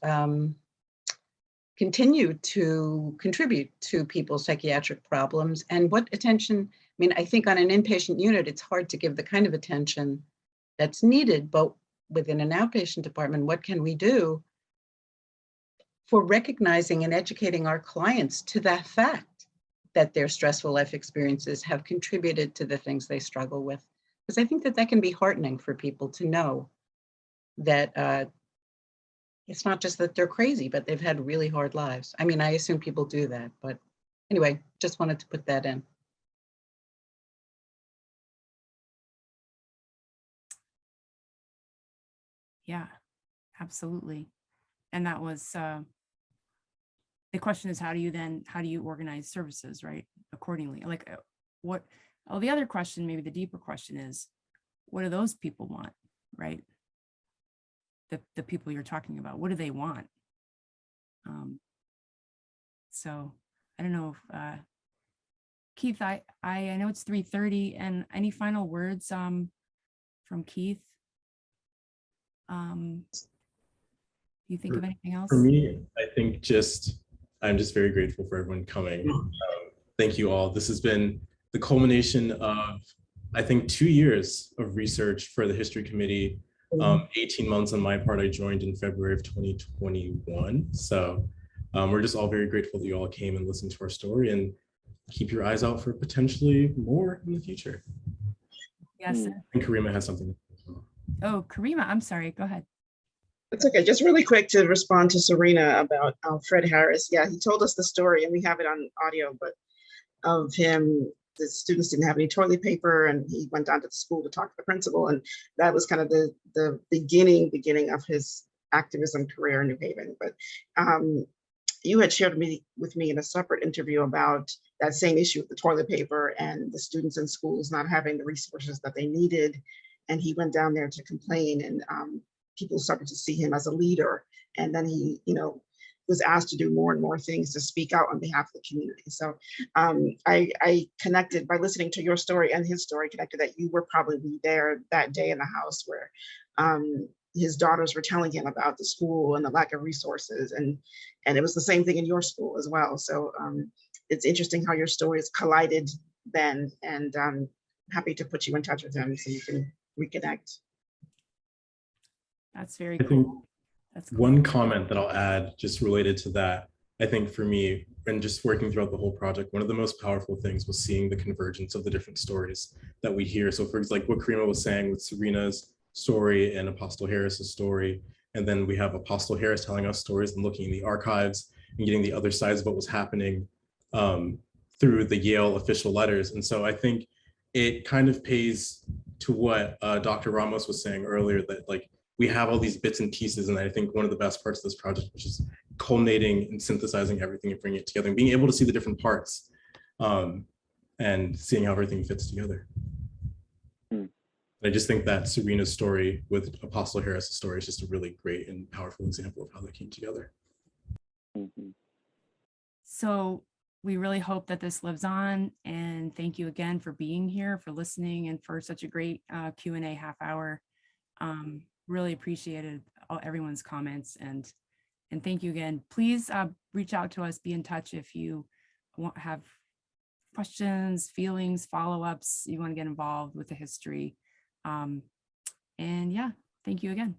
continue to contribute to people's psychiatric problems? And what attention, I mean, I think on an inpatient unit, it's hard to give the kind of attention that's needed, but within an outpatient department, what can we do for recognizing and educating our clients to that fact that their stressful life experiences have contributed to the things they struggle with? Because I think that that can be heartening for people to know that it's not just that they're crazy, but they've had really hard lives. I mean, I assume people do that, but Anyway, just wanted to put that in. Yeah, absolutely. And that was, the question is, how do you organize services, right? Accordingly, like the other question, maybe the deeper question is, what do those people want, right? The people you're talking about, what do they want? So I don't know if, Keith, I know it's 3:30, and any final words from Keith? Do you think of anything else? For me, I think I'm just very grateful for everyone coming. Thank you all. This has been the culmination of, I think, 2 years of research for the History Committee. 18 months on my part. I joined in February of 2021. So we're just all very grateful that you all came and listened to our story, and keep your eyes out for potentially more in the future. Yes. And Karima has something. Oh, Karima, I'm sorry. Go ahead. It's okay. Just really quick to respond to Serena about Fred Harris. Yeah, he told us the story, and we have it on audio, but of him, the students didn't have any toilet paper, and he went down to the school to talk to the principal, and that was kind of the beginning of his activism career in New Haven. But you had shared with me in a separate interview about that same issue with the toilet paper and the students in schools not having the resources that they needed, and he went down there to complain, and people started to see him as a leader, and then he, was asked to do more and more things to speak out on behalf of the community. So I connected by listening to your story and his story, connected that you were probably there that day in the house where his daughters were telling him about the school and the lack of resources, and it was the same thing in your school as well. So it's interesting how your stories collided then, and I'm happy to put you in touch with him so you can reconnect. That's very I think cool. That's cool. One comment that I'll add just related to that, I think for me, and just working throughout the whole project, one of the most powerful things was seeing the convergence of the different stories that we hear. So for example, like what Karima was saying with Serena's story and Apostle Harris's story, and then we have Apostle Harris telling us stories and looking in the archives and getting the other sides of what was happening through the Yale official letters. And so I think it kind of pays to what Dr. Ramos was saying earlier, that like we have all these bits and pieces, and I think one of the best parts of this project, which is culminating and synthesizing everything and bringing it together and being able to see the different parts and seeing how everything fits together. I just think that Serena's story with Apostle Harris' story is just a really great and powerful example of how they came together. So we really hope that this lives on, and thank you again for being here, for listening, and for such a great Q&A half hour. Really appreciated everyone's comments, and thank you again. Please reach out to us, be in touch if you have questions, feelings, follow-ups, you want to get involved with the history. And yeah, thank you again.